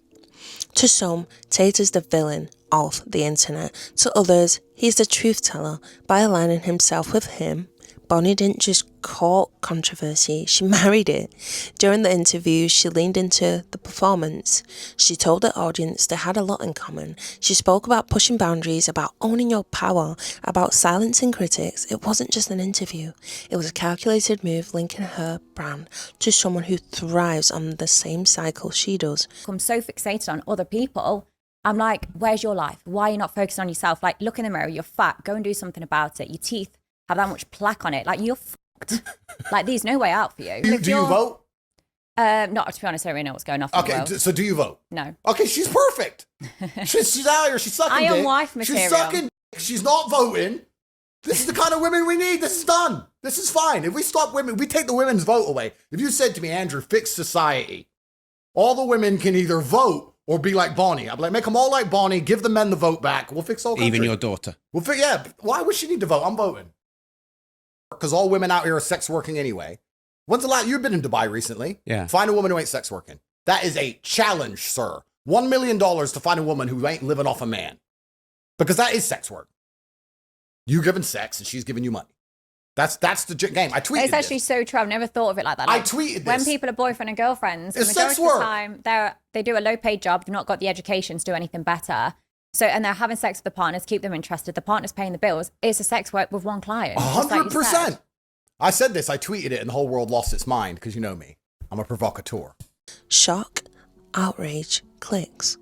To some, Tate is the villain of the internet. To others, he's the truth teller. By aligning himself with him, Bonnie didn't just court controversy, she married it. During the interview, she leaned into the performance. She told the audience they had a lot in common. She spoke about pushing boundaries, about owning your power, about silencing critics. It wasn't just an interview. It was a calculated move linking her brand to someone who thrives on the same cycle she does. I'm so fixated on other people. I'm like, where's your life? Why are you not focusing on yourself? Like, look in the mirror, you're fat, go and do something about it. Your teeth have that much plaque on it. Like, you're fucked. Like, there's no way out for you. Do you vote? Not, to be honest, I don't really know what's going on. Okay, so do you vote? No. Okay, she's perfect. she's out here, she's sucking I am dick. wife material. She's sucking dick. She's not voting. This is the kind of women we need. This is done. This is fine. If we stop women, we take the women's vote away. If you said to me, Andrew, fix society, all the women can either vote or be like Bonnie. I'd be like, make them all like Bonnie, give the men the vote back. We'll fix all country. Even your daughter. Yeah, why would she need to vote? I'm voting. Because all women out here are sex working anyway. When's the last, you've been in Dubai recently. Yeah. Find a woman who ain't sex working. That is a challenge, sir. $1 million to find a woman who ain't living off a man. Because that is sex work. You giving sex and she's giving you money. That's the game. I tweeted It's actually so true. I've never thought of it like that. I tweeted this. When people are boyfriend and girlfriends, the It's majority sex of the work. time, they do a low-paid job. They've not got the education to do anything better. So, and they're having sex with the partners, keep them interested. The partner's paying the bills. It's a sex work with one client. just like you 100%. said. I said this, I tweeted it, and the whole world lost its mind, because you know me. I'm a provocateur. Shock, outrage, clicks.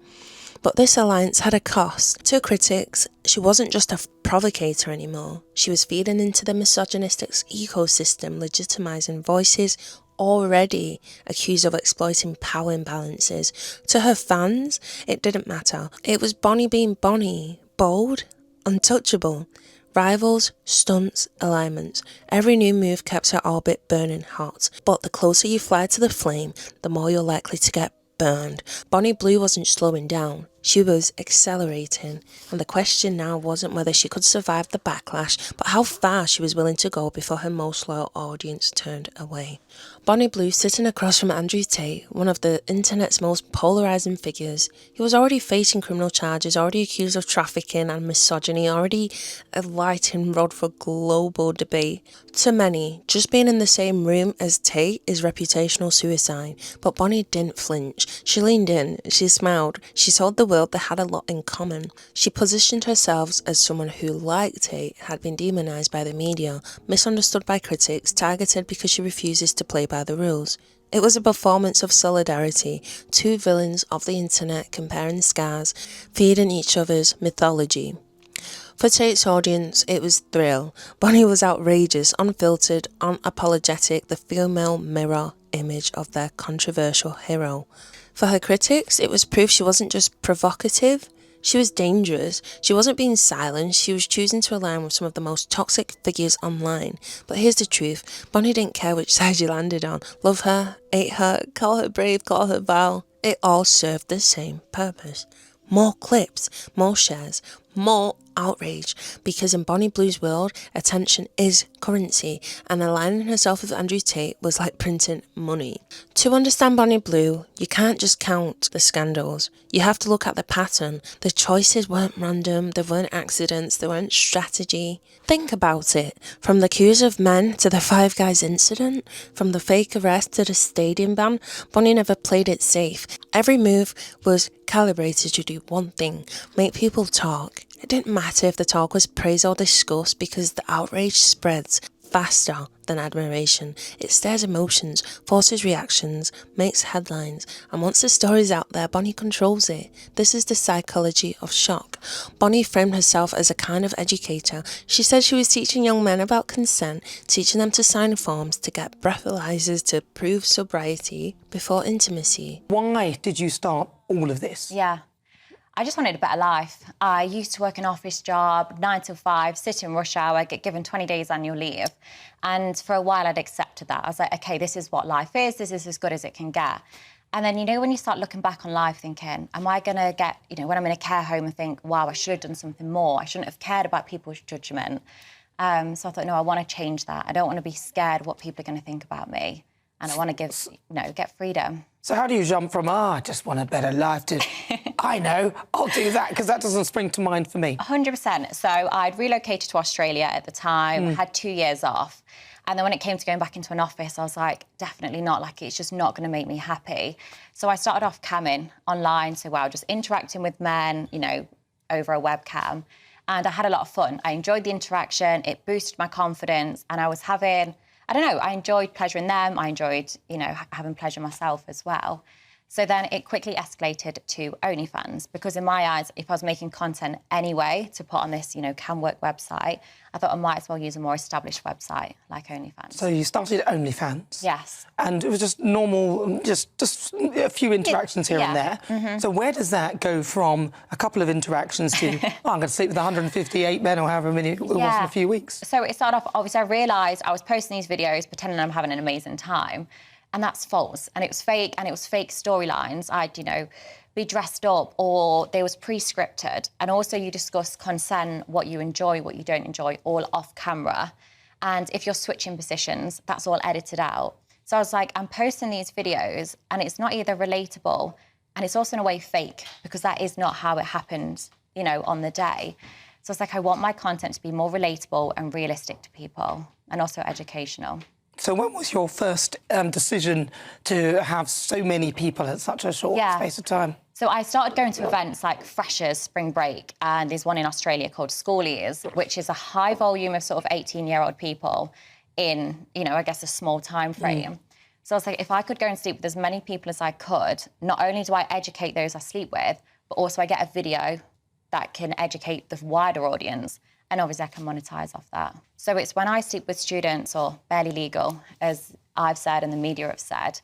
But this alliance had a cost. To critics, she wasn't just a provocateur anymore. She was feeding into the misogynistic ecosystem, legitimizing voices already accused of exploiting power imbalances. To her fans, it didn't matter. It was Bonnie being Bonnie, bold, untouchable. Rivals, stunts, alignments. Every new move kept her orbit burning hot. But the closer you fly to the flame, the more you're likely to get burned. Bonnie Blue wasn't slowing down. She was accelerating. And the question now wasn't whether she could survive the backlash, but how far she was willing to go before her most loyal audience turned away. Bonnie Blue sitting across from Andrew Tate, one of the internet's most polarising figures. He was already facing criminal charges, already accused of trafficking and misogyny, already a lightning rod for global debate. To many, just being in the same room as Tate is reputational suicide. But Bonnie didn't flinch. She leaned in, she smiled, she told the world they had a lot in common. She positioned herself as someone who, like Tate, had been demonised by the media, misunderstood by critics, targeted because she refuses to play by the rules. It was a performance of solidarity, two villains of the internet comparing scars, feeding each other's mythology. For Tate's audience, it was thrill. Bonnie was outrageous, unfiltered, unapologetic, the female mirror image of their controversial hero. For her critics, it was proof she wasn't just provocative, she was dangerous. She wasn't being silent, she was choosing to align with some of the most toxic figures online. But here's the truth, Bonnie didn't care which side you landed on. Love her, hate her, call her brave, call her vile. It all served the same purpose. More clips, more shares, more outrage, because in Bonnie Blue's world, attention is currency, and aligning herself with Andrew Tate was like printing money. To understand Bonnie Blue, you can't just count the scandals. You have to look at the pattern. The choices weren't random, they weren't accidents, they weren't strategy. Think about it. From the accuse of men to the Five Guys incident, from the fake arrest to the stadium ban, Bonnie never played it safe. Every move was calibrated to do one thing, make people talk. It didn't matter if the talk was praise or disgust, because the outrage spreads faster than admiration. It stirs emotions, forces reactions, makes headlines, and once the story's out there, Bonnie controls it. This is the psychology of shock. Bonnie framed herself as a kind of educator. She said she was teaching young men about consent, teaching them to sign forms, to get breathalyzers, to prove sobriety before intimacy. Why did you start all of this? Yeah. I just wanted a better life. I used to work an office job, 9 to 5, sit in rush hour, get given 20 days annual leave. And for a while, I'd accepted that. I was like, okay, this is what life is. This is as good as it can get. And then, you know, when you start looking back on life thinking, am I going to get, you know, when I'm in a care home and think, wow, I should have done something more. I shouldn't have cared about people's judgment. So I thought, no, I want to change that. I don't want to be scared what people are going to think about me. And I want to give, you know, get freedom. So how do you jump from, I just want a better life to, I know, I'll do that, because that doesn't spring to mind for me. 100%. So I'd relocated to Australia at the time, had 2 years off. And then when it came to going back into an office, I was like, definitely not. Like, it's just not going to make me happy. So I started off camming online. So, wow, just interacting with men, you know, over a webcam. And I had a lot of fun. I enjoyed the interaction. It boosted my confidence. And I was having, I don't know, I enjoyed pleasuring them. I enjoyed, you know, having pleasure myself as well. So then it quickly escalated to OnlyFans, because in my eyes, if I was making content anyway to put on this, you know, can work website, I thought I might as well use a more established website like OnlyFans. So you started OnlyFans? Yes. And it was just normal, just a few interactions here and there. So where does that go from a couple of interactions to, oh, I'm going to sleep with 158 men or however many it was in a few weeks? So it started off, obviously I realised I was posting these videos pretending I'm having an amazing time. And that's false. And it was fake, and it was fake storylines. I'd, you know, be dressed up, or they was pre-scripted. And also you discuss consent, what you enjoy, what you don't enjoy, all off camera. And if you're switching positions, that's all edited out. So I was like, I'm posting these videos and it's not either relatable, and it's also in a way fake, because that is not how it happened, you know, on the day. So it's like, I want my content to be more relatable and realistic to people, and also educational. So when was your first decision to have so many people at such a short space of time? So I started going to events like Freshers, Spring Break, and there's one in Australia called Schoolies, which is a high volume of sort of 18-year-old people in, you know, I guess a small time frame. So I was like, if I could go and sleep with as many people as I could, not only do I educate those I sleep with, but also I get a video that can educate the wider audience. And obviously I can monetize off that. So it's when I sleep with students, or barely legal, as I've said and the media have said,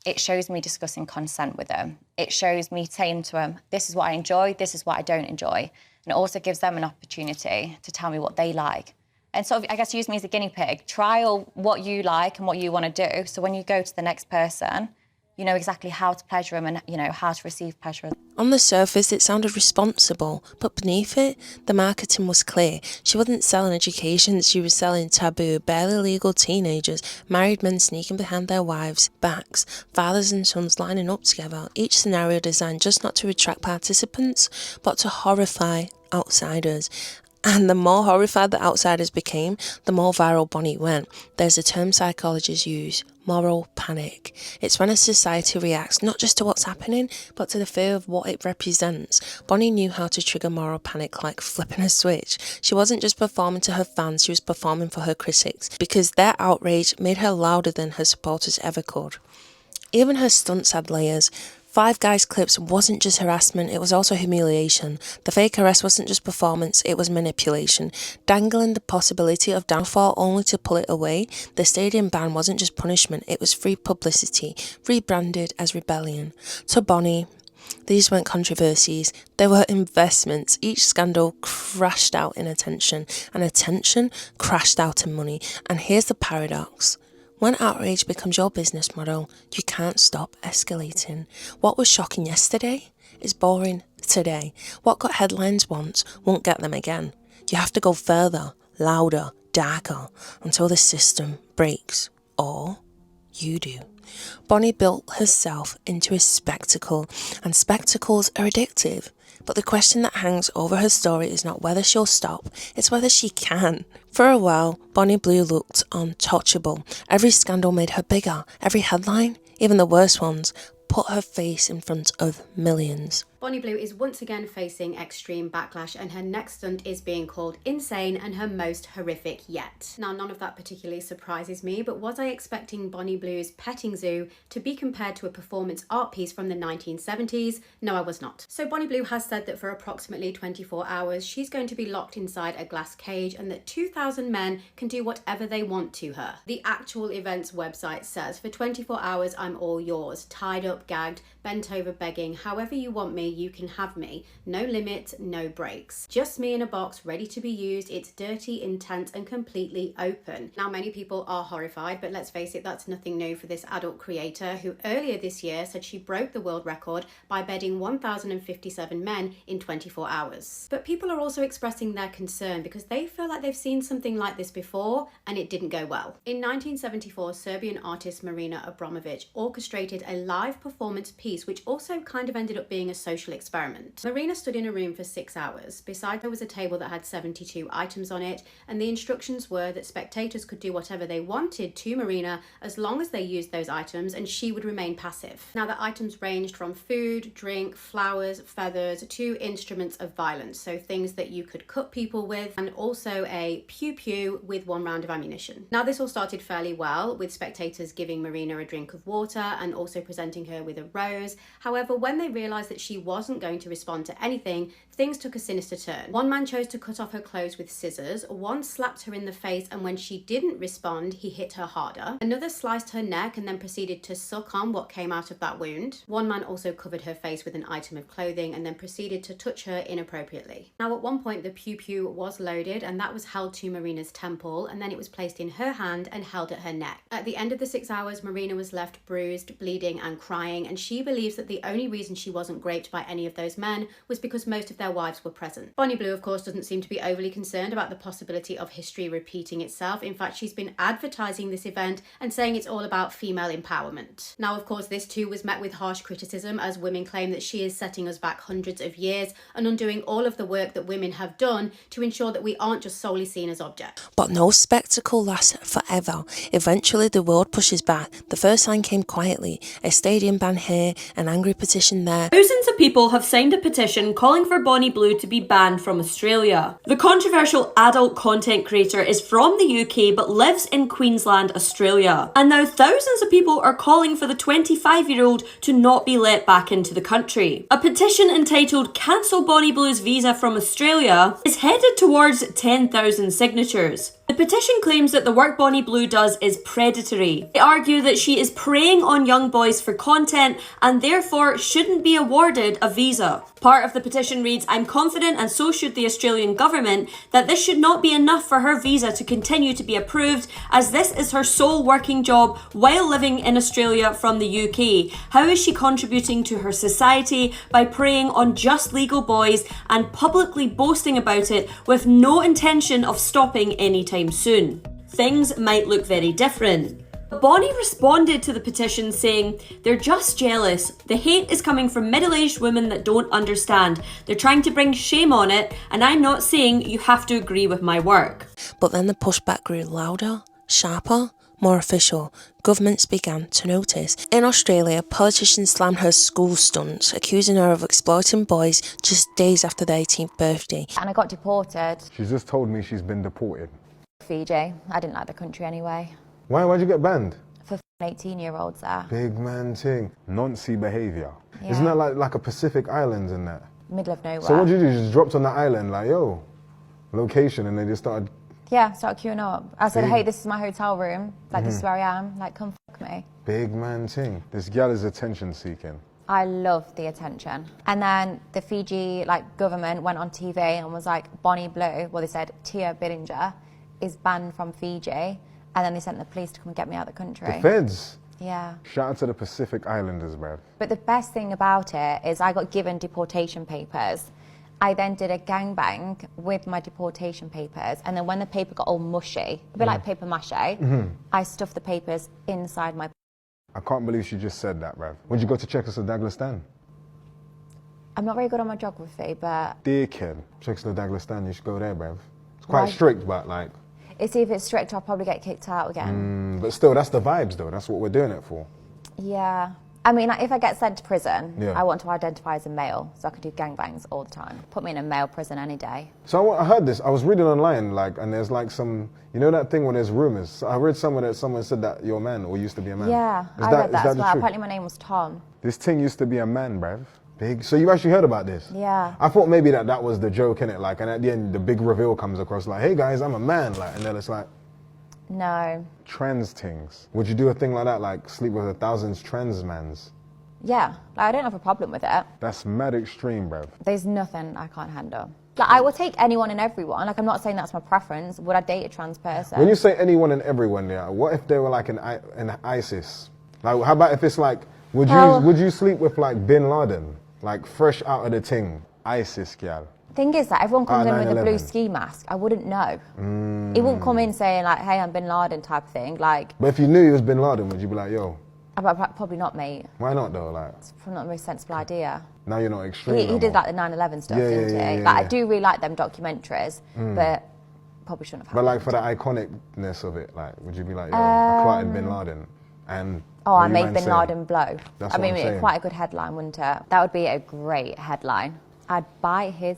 it shows me discussing consent with them. It shows me saying to them, this is what I enjoy, this is what I don't enjoy. And it also gives them an opportunity to tell me what they like. And sort of, I guess, use me as a guinea pig. Trial what you like and what you want to do. So when you go to the next person, you know exactly how to pleasure them and, you know, how to receive pleasure. On the surface, it sounded responsible, but beneath it, the marketing was clear. She wasn't selling education, she was selling taboo, barely legal teenagers, married men sneaking behind their wives' backs, fathers and sons lining up together, each scenario designed just not to attract participants, but to horrify outsiders. And the more horrified the outsiders became, the more viral Bonnie went. There's a term psychologists use, moral panic. It's when a society reacts not just to what's happening, but to the fear of what it represents. Bonnie knew how to trigger moral panic like flipping a switch. She wasn't just performing to her fans, she was performing for her critics, because their outrage made her louder than her supporters ever could. Even her stunts had layers. Five Guys clips wasn't just harassment, it was also humiliation. The fake arrest wasn't just performance, it was manipulation. Dangling the possibility of downfall only to pull it away, the stadium ban wasn't just punishment, it was free publicity, rebranded as rebellion. To Bonnie, these weren't controversies, they were investments. Each scandal crashed out in attention, and attention crashed out in money. And here's the paradox. When outrage becomes your business model, you can't stop escalating. What was shocking yesterday is boring today. What got headlines once won't get them again. You have to go further, louder, darker, until the system breaks. Or you do. Bonnie built herself into a spectacle, and spectacles are addictive. But the question that hangs over her story is not whether she'll stop, it's whether she can. For a while, Bonnie Blue looked untouchable. Every scandal made her bigger. Every headline, even the worst ones, put her face in front of millions. Bonnie Blue is once again facing extreme backlash, and her next stunt is being called insane and her most horrific yet. Now, none of that particularly surprises me, but was I expecting Bonnie Blue's petting zoo to be compared to a performance art piece from the 1970s? No, I was not. So Bonnie Blue has said that for approximately 24 hours, she's going to be locked inside a glass cage, and that 2,000 men can do whatever they want to her. The actual event's website says, for 24 hours, I'm all yours, tied up, gagged, bent over begging, however you want me, you can have me. No limit, no breaks. Just me in a box, ready to be used. It's dirty, intense, and completely open. Now, many people are horrified, but let's face it, that's nothing new for this adult creator who earlier this year said she broke the world record by bedding 1,057 men in 24 hours. But people are also expressing their concern because they feel like they've seen something like this before and it didn't go well. In 1974, Serbian artist Marina Abramović orchestrated a live performance piece which also kind of ended up being a social experiment. Marina stood in a room for 6 hours. Beside her was a table that had 72 items on it, and the instructions were that spectators could do whatever they wanted to Marina as long as they used those items, and she would remain passive. Now, the items ranged from food, drink, flowers, feathers, to instruments of violence, so things that you could cut people with, and also a pew-pew with 1 round of ammunition. Now, this all started fairly well, with spectators giving Marina a drink of water and also presenting her with a rose. However, when they realised that she wasn't going to respond to anything, things took a sinister turn. One man chose to cut off her clothes with scissors, one slapped her in the face, and when she didn't respond, he hit her harder. Another sliced her neck and then proceeded to suck on what came out of that wound. One man also covered her face with an item of clothing and then proceeded to touch her inappropriately. Now, at one point, the pew-pew was loaded and that was held to Marina's temple, and then it was placed in her hand and held at her neck. At the end of the 6 hours, Marina was left bruised, bleeding and crying, and she believes that the only reason she wasn't raped by any of those men was because most of their wives were present. Bonnie Blue, of course, doesn't seem to be overly concerned about the possibility of history repeating itself. In fact, she's been advertising this event and saying it's all about female empowerment. Now, of course, this too was met with harsh criticism as women claim that she is setting us back hundreds of years and undoing all of the work that women have done to ensure that we aren't just solely seen as objects. But no spectacle lasts forever. Eventually, the world pushes back. The first sign came quietly. A stadium ban here, an angry petition there. Thousands of people have signed a petition calling for Bonnie Blue to be banned from Australia. The controversial adult content creator is from the UK but lives in Queensland, Australia. And now thousands of people are calling for the 25-year-old to not be let back into the country. A petition entitled "Cancel Bonnie Blue's Visa from Australia" is headed towards 10,000 signatures. The petition claims that the work Bonnie Blue does is predatory. They argue that she is preying on young boys for content and therefore shouldn't be awarded a visa. Part of the petition reads, "I'm confident, and so should the Australian government, that this should not be enough for her visa to continue to be approved, as this is her sole working job while living in Australia from the UK. How is she contributing to her society by preying on just legal boys and publicly boasting about it with no intention of stopping anytime soon? Things might look very different." Bonnie responded to the petition saying, "They're just jealous. The hate is coming from middle-aged women that don't understand. They're trying to bring shame on it, and I'm not saying you have to agree with my work." But then the pushback grew louder, sharper, more official. Governments began to notice. In Australia, politicians slammed her school stunts, accusing her of exploiting boys just days after their 18th birthday. And I got deported. She's just told me she's been deported. Fiji. I didn't like the country anyway. Why'd you get banned? For 18-year-olds there. Big man thing. Nancy behaviour. Yeah. Isn't that like a Pacific Islands in that? Middle of nowhere. So what did you do? You just dropped on the island like, yo, location, and they just started... Yeah, started queuing up. I said, Big. "Hey, this is my hotel room. Like, this is where I am. Like, come fuck me." Big man thing. This gal is attention seeking. I love the attention. And then the Fiji government went on TV and was like, Bonnie Blue, well, they said Tia Billinger is banned from Fiji, and then they sent the police to come and get me out of the country. The feds. Yeah. Shout out to the Pacific Islanders, bruv. But the best thing about it is I got given deportation papers. I then did a gangbang with my deportation papers, and then when the paper got all mushy, a bit like paper mache, I stuffed the papers inside my... I can't believe she just said that, bruv. Would you go to Czechoslovakia? I'm not very good on my geography, but... Dear kid, Czechoslovakia, you should go there, bruv. It's quite strict, but like... It's if it's strict, I'll probably get kicked out again. But still, that's the vibes, though. That's what we're doing it for. Yeah. I mean, if I get sent to prison, Yeah. I want to identify as a male, so I can do gangbangs all the time. Put me in a male prison any day. So I heard this. I was reading online, like, and there's like some, you know that thing where there's rumors. So I read somewhere that someone said that you're a man or used to be a man. Yeah, is I read that as the well. truth? Apparently my name was Tom. This thing used to be a man, bruv. Big. So you actually heard about this? Yeah. I thought maybe that was the joke, innit? Like, and at the end, the big reveal comes across like, hey guys, I'm a man. Like, and then it's like, No. trans things. Would you do a thing like that, like sleep with 1,000 trans mans? Yeah, like, I don't have a problem with it. That's mad extreme, bruv. There's nothing I can't handle. Like, I will take anyone and everyone. Like, I'm not saying that's my preference. Would I date a trans person? When you say anyone and everyone, yeah, what if they were like an ISIS? Like, how about if it's like, would you sleep with like Bin Laden, like fresh out of the ting, ISIS gal? Thing is that everyone comes in with a blue ski mask. I wouldn't know. He wouldn't come in saying like, "Hey, I'm Bin Laden" type of thing. Like, but if you knew he was Bin Laden, would you be like, "Yo"? Probably not, mate. Why not though? Like, it's probably not the most sensible idea. Now you're not extreme. He did like the 9/11 stuff, didn't he? Like, I do really like them documentaries, but probably shouldn't have. But like for the iconicness of it, like, would you be like, "Yo, I clotted Bin Laden," and I made Bin Laden blow. That's I mean, what I'm saying. quite a good headline, wouldn't it? That would be a great headline. I'd buy his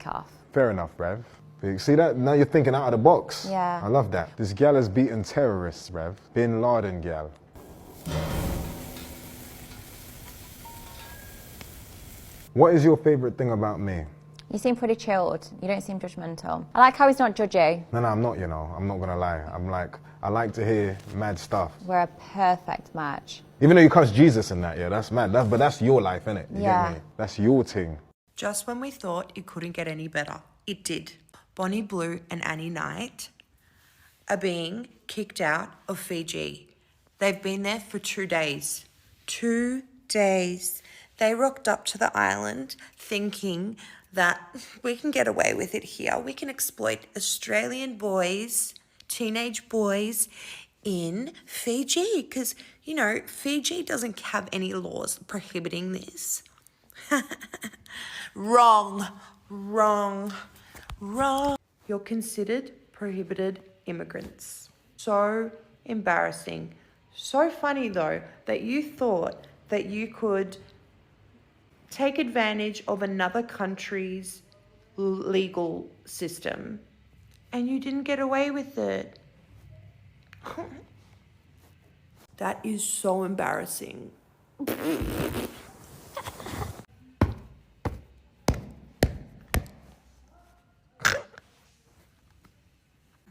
off. Fair enough, bruv. You see that? Now you're thinking out of the box. Yeah. I love that. This gal has beaten terrorists, bruv. Bin Laden gal. What is your favourite thing about me? You seem pretty chilled. You don't seem judgmental. I like how he's not judgy. No, I'm not, you know. I'm not gonna lie. I like to hear mad stuff. We're a perfect match. Even though you cuss Jesus in that, yeah, that's mad. But that's your life, innit? You Yeah. get me? That's your thing. Just when we thought it couldn't get any better, it did. Bonnie Blue and Annie Knight are being kicked out of Fiji. They've been there for 2 days. 2 days. They rocked up to the island thinking that we can get away with it here. We can exploit Australian boys, teenage boys in Fiji because, you know, Fiji doesn't have any laws prohibiting this. Wrong. You're considered prohibited immigrants. So embarrassing. So funny though that you thought that you could take advantage of another country's legal system and you didn't get away with it. That is so embarrassing.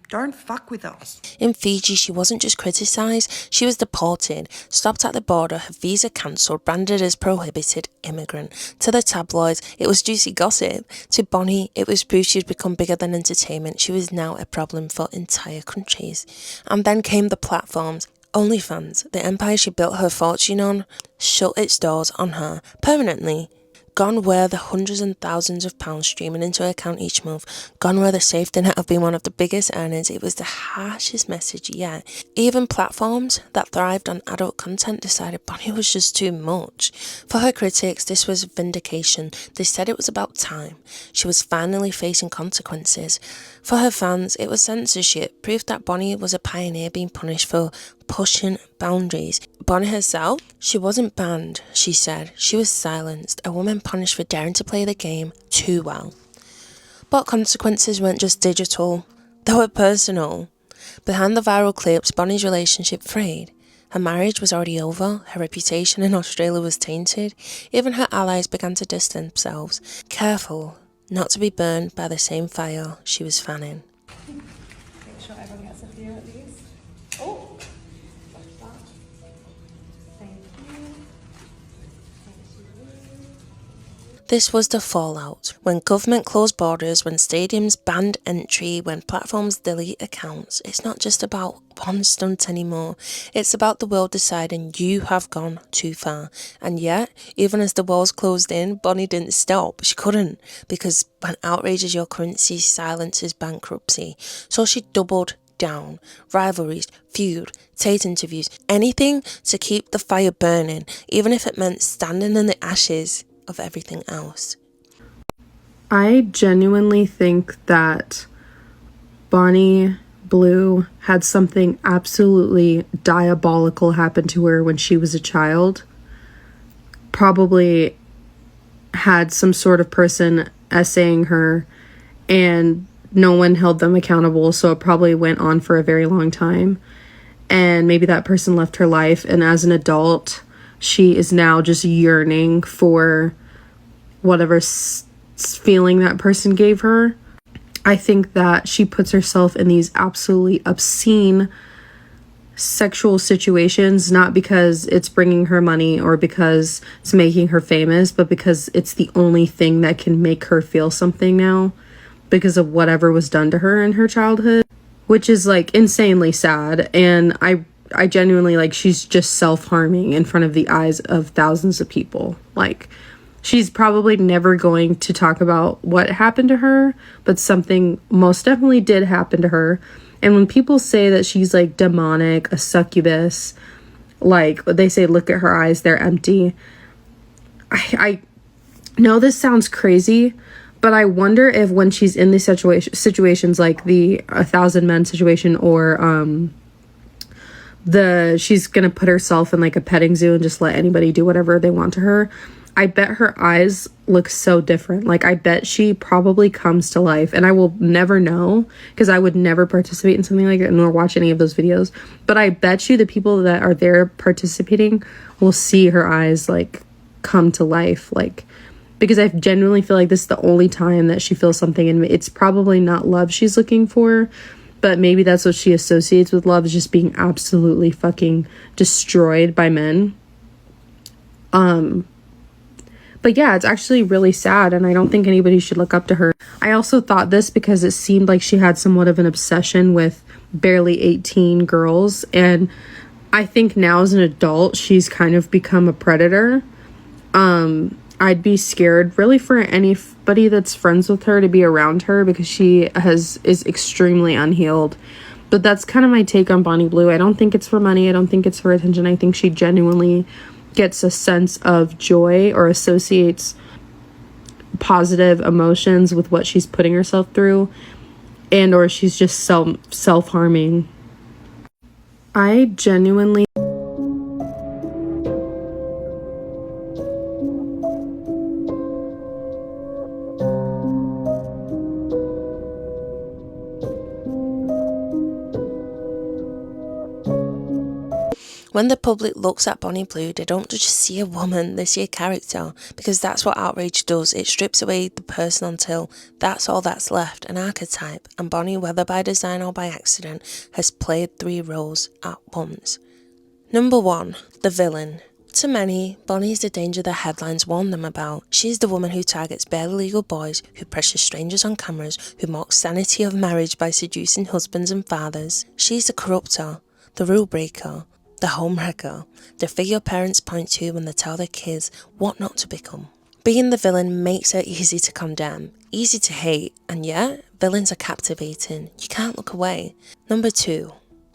Don't fuck with us. In Fiji, she wasn't just criticised, she was deported, stopped at the border, her visa cancelled, branded as prohibited immigrant. To the tabloids, it was juicy gossip. To Bonnie, it was proof she'd become bigger than entertainment. She was now a problem for entire countries. And then came the platforms. OnlyFans, the empire she built her fortune on, shut its doors on her permanently. Gone were the hundreds and thousands of pounds streaming into her account each month. Gone were the safety net of being one of the biggest earners. It was the harshest message yet. Even platforms that thrived on adult content decided Bonnie was just too much. For her critics, this was vindication. They said it was about time. She was finally facing consequences. For her fans, it was censorship, proof that Bonnie was a pioneer being punished for pushing boundaries. Bonnie herself, she wasn't banned, she said. She was silenced, a woman punished for daring to play the game too well. But consequences weren't just digital, they were personal. Behind the viral clips, Bonnie's relationship frayed. Her marriage was already over, her reputation in Australia was tainted. Even her allies began to distance themselves, careful not to be burned by the same fire she was fanning. Make sure everyone gets a few at least. Oh! This was the fallout. When government closed borders, when stadiums banned entry, when platforms delete accounts, it's not just about one stunt anymore. It's about the world deciding you have gone too far. And yet, even as the walls closed in, Bonnie didn't stop. She couldn't, because when outrage is your currency, silence is bankruptcy. So she doubled down. Rivalries, feud, Tate interviews, anything to keep the fire burning, even if it meant standing in the ashes of everything else. I genuinely think that Bonnie Blue had something absolutely diabolical happen to her when she was a child. Probably had some sort of person essaying her and no one held them accountable, so it probably went on for a very long time. And maybe that person left her life, and as an adult, she is now just yearning for whatever feeling that person gave her. I think that she puts herself in these absolutely obscene sexual situations, not because it's bringing her money or because it's making her famous, but because it's the only thing that can make her feel something now because of whatever was done to her in her childhood, which is like insanely sad. And I genuinely, like, she's just self-harming in front of the eyes of thousands of people. Like, she's probably never going to talk about what happened to her, but something most definitely did happen to her. And when people say that she's like demonic, a succubus, like they say, look at her eyes, they're empty. I know this sounds crazy, but I wonder if when she's in these situations like the 1,000 Men situation, or she's gonna put herself in like a petting zoo and just let anybody do whatever they want to her, I bet her eyes look so different. Like, I bet she probably comes to life, and I will never know because I would never participate in something like that nor watch any of those videos. But I bet you the people that are there participating will see her eyes like come to life, like, because I genuinely feel like this is the only time that she feels something, and it's probably not love she's looking for, but maybe that's what she associates with love, is just being absolutely fucking destroyed by men. But yeah, it's actually really sad, and I don't think anybody should look up to her. I also thought this because it seemed like she had somewhat of an obsession with barely 18 girls, and I think now as an adult, she's kind of become a predator. I'd be scared really for anybody that's friends with her to be around her because she is extremely unhealed. But that's kind of my take on Bonnie Blue. I don't think it's for money. I don't think it's for attention. I think she genuinely gets a sense of joy or associates positive emotions with what she's putting herself through, and or she's just self-harming. I genuinely When the public looks at Bonnie Blue, they don't just see a woman, they see a character, because that's what outrage does. It strips away the person until that's all that's left, an archetype, and Bonnie, whether by design or by accident, has played 3 roles at once. Number 1, the villain. To many, Bonnie is the danger the headlines warn them about. She's the woman who targets barely legal boys, who pressures strangers on cameras, who mocks sanity of marriage by seducing husbands and fathers. She's the corrupter, the rule breaker, the homewrecker, the figure parents point to when they tell their kids what not to become. Being the villain makes her easy to condemn, easy to hate, and yet, villains are captivating. You can't look away. Number 2,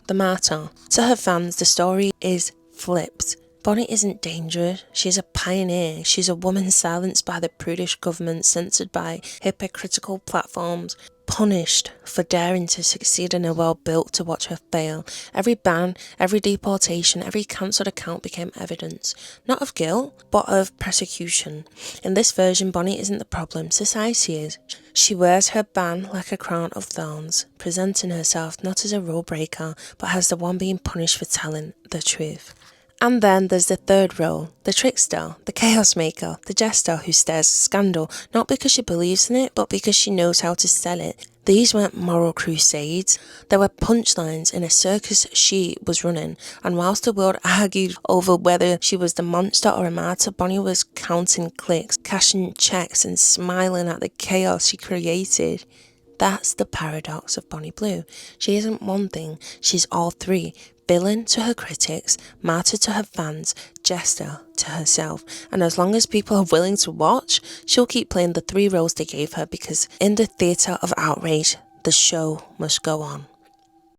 the martyr. To her fans, the story is flipped. Bonnie isn't dangerous, she's a pioneer. She's a woman silenced by the prudish government, censored by hypocritical platforms, punished for daring to succeed in a world built to watch her fail. Every ban, every deportation, every cancelled account became evidence, not of guilt, but of persecution. In this version, Bonnie isn't the problem, society is. She wears her ban like a crown of thorns, presenting herself not as a rule breaker, but as the one being punished for telling the truth. And then there's the third role, the trickster, the chaos maker, the jester who stirs scandal, not because she believes in it, but because she knows how to sell it. These weren't moral crusades, they were punchlines in a circus she was running, and whilst the world argued over whether she was the monster or a martyr, Bonnie was counting clicks, cashing checks, and smiling at the chaos she created. That's the paradox of Bonnie Blue. She isn't one thing, she's all 3. Villain to her critics, martyr to her fans, jester to herself. And as long as people are willing to watch, she'll keep playing the 3 roles they gave her, because in the theatre of outrage, the show must go on.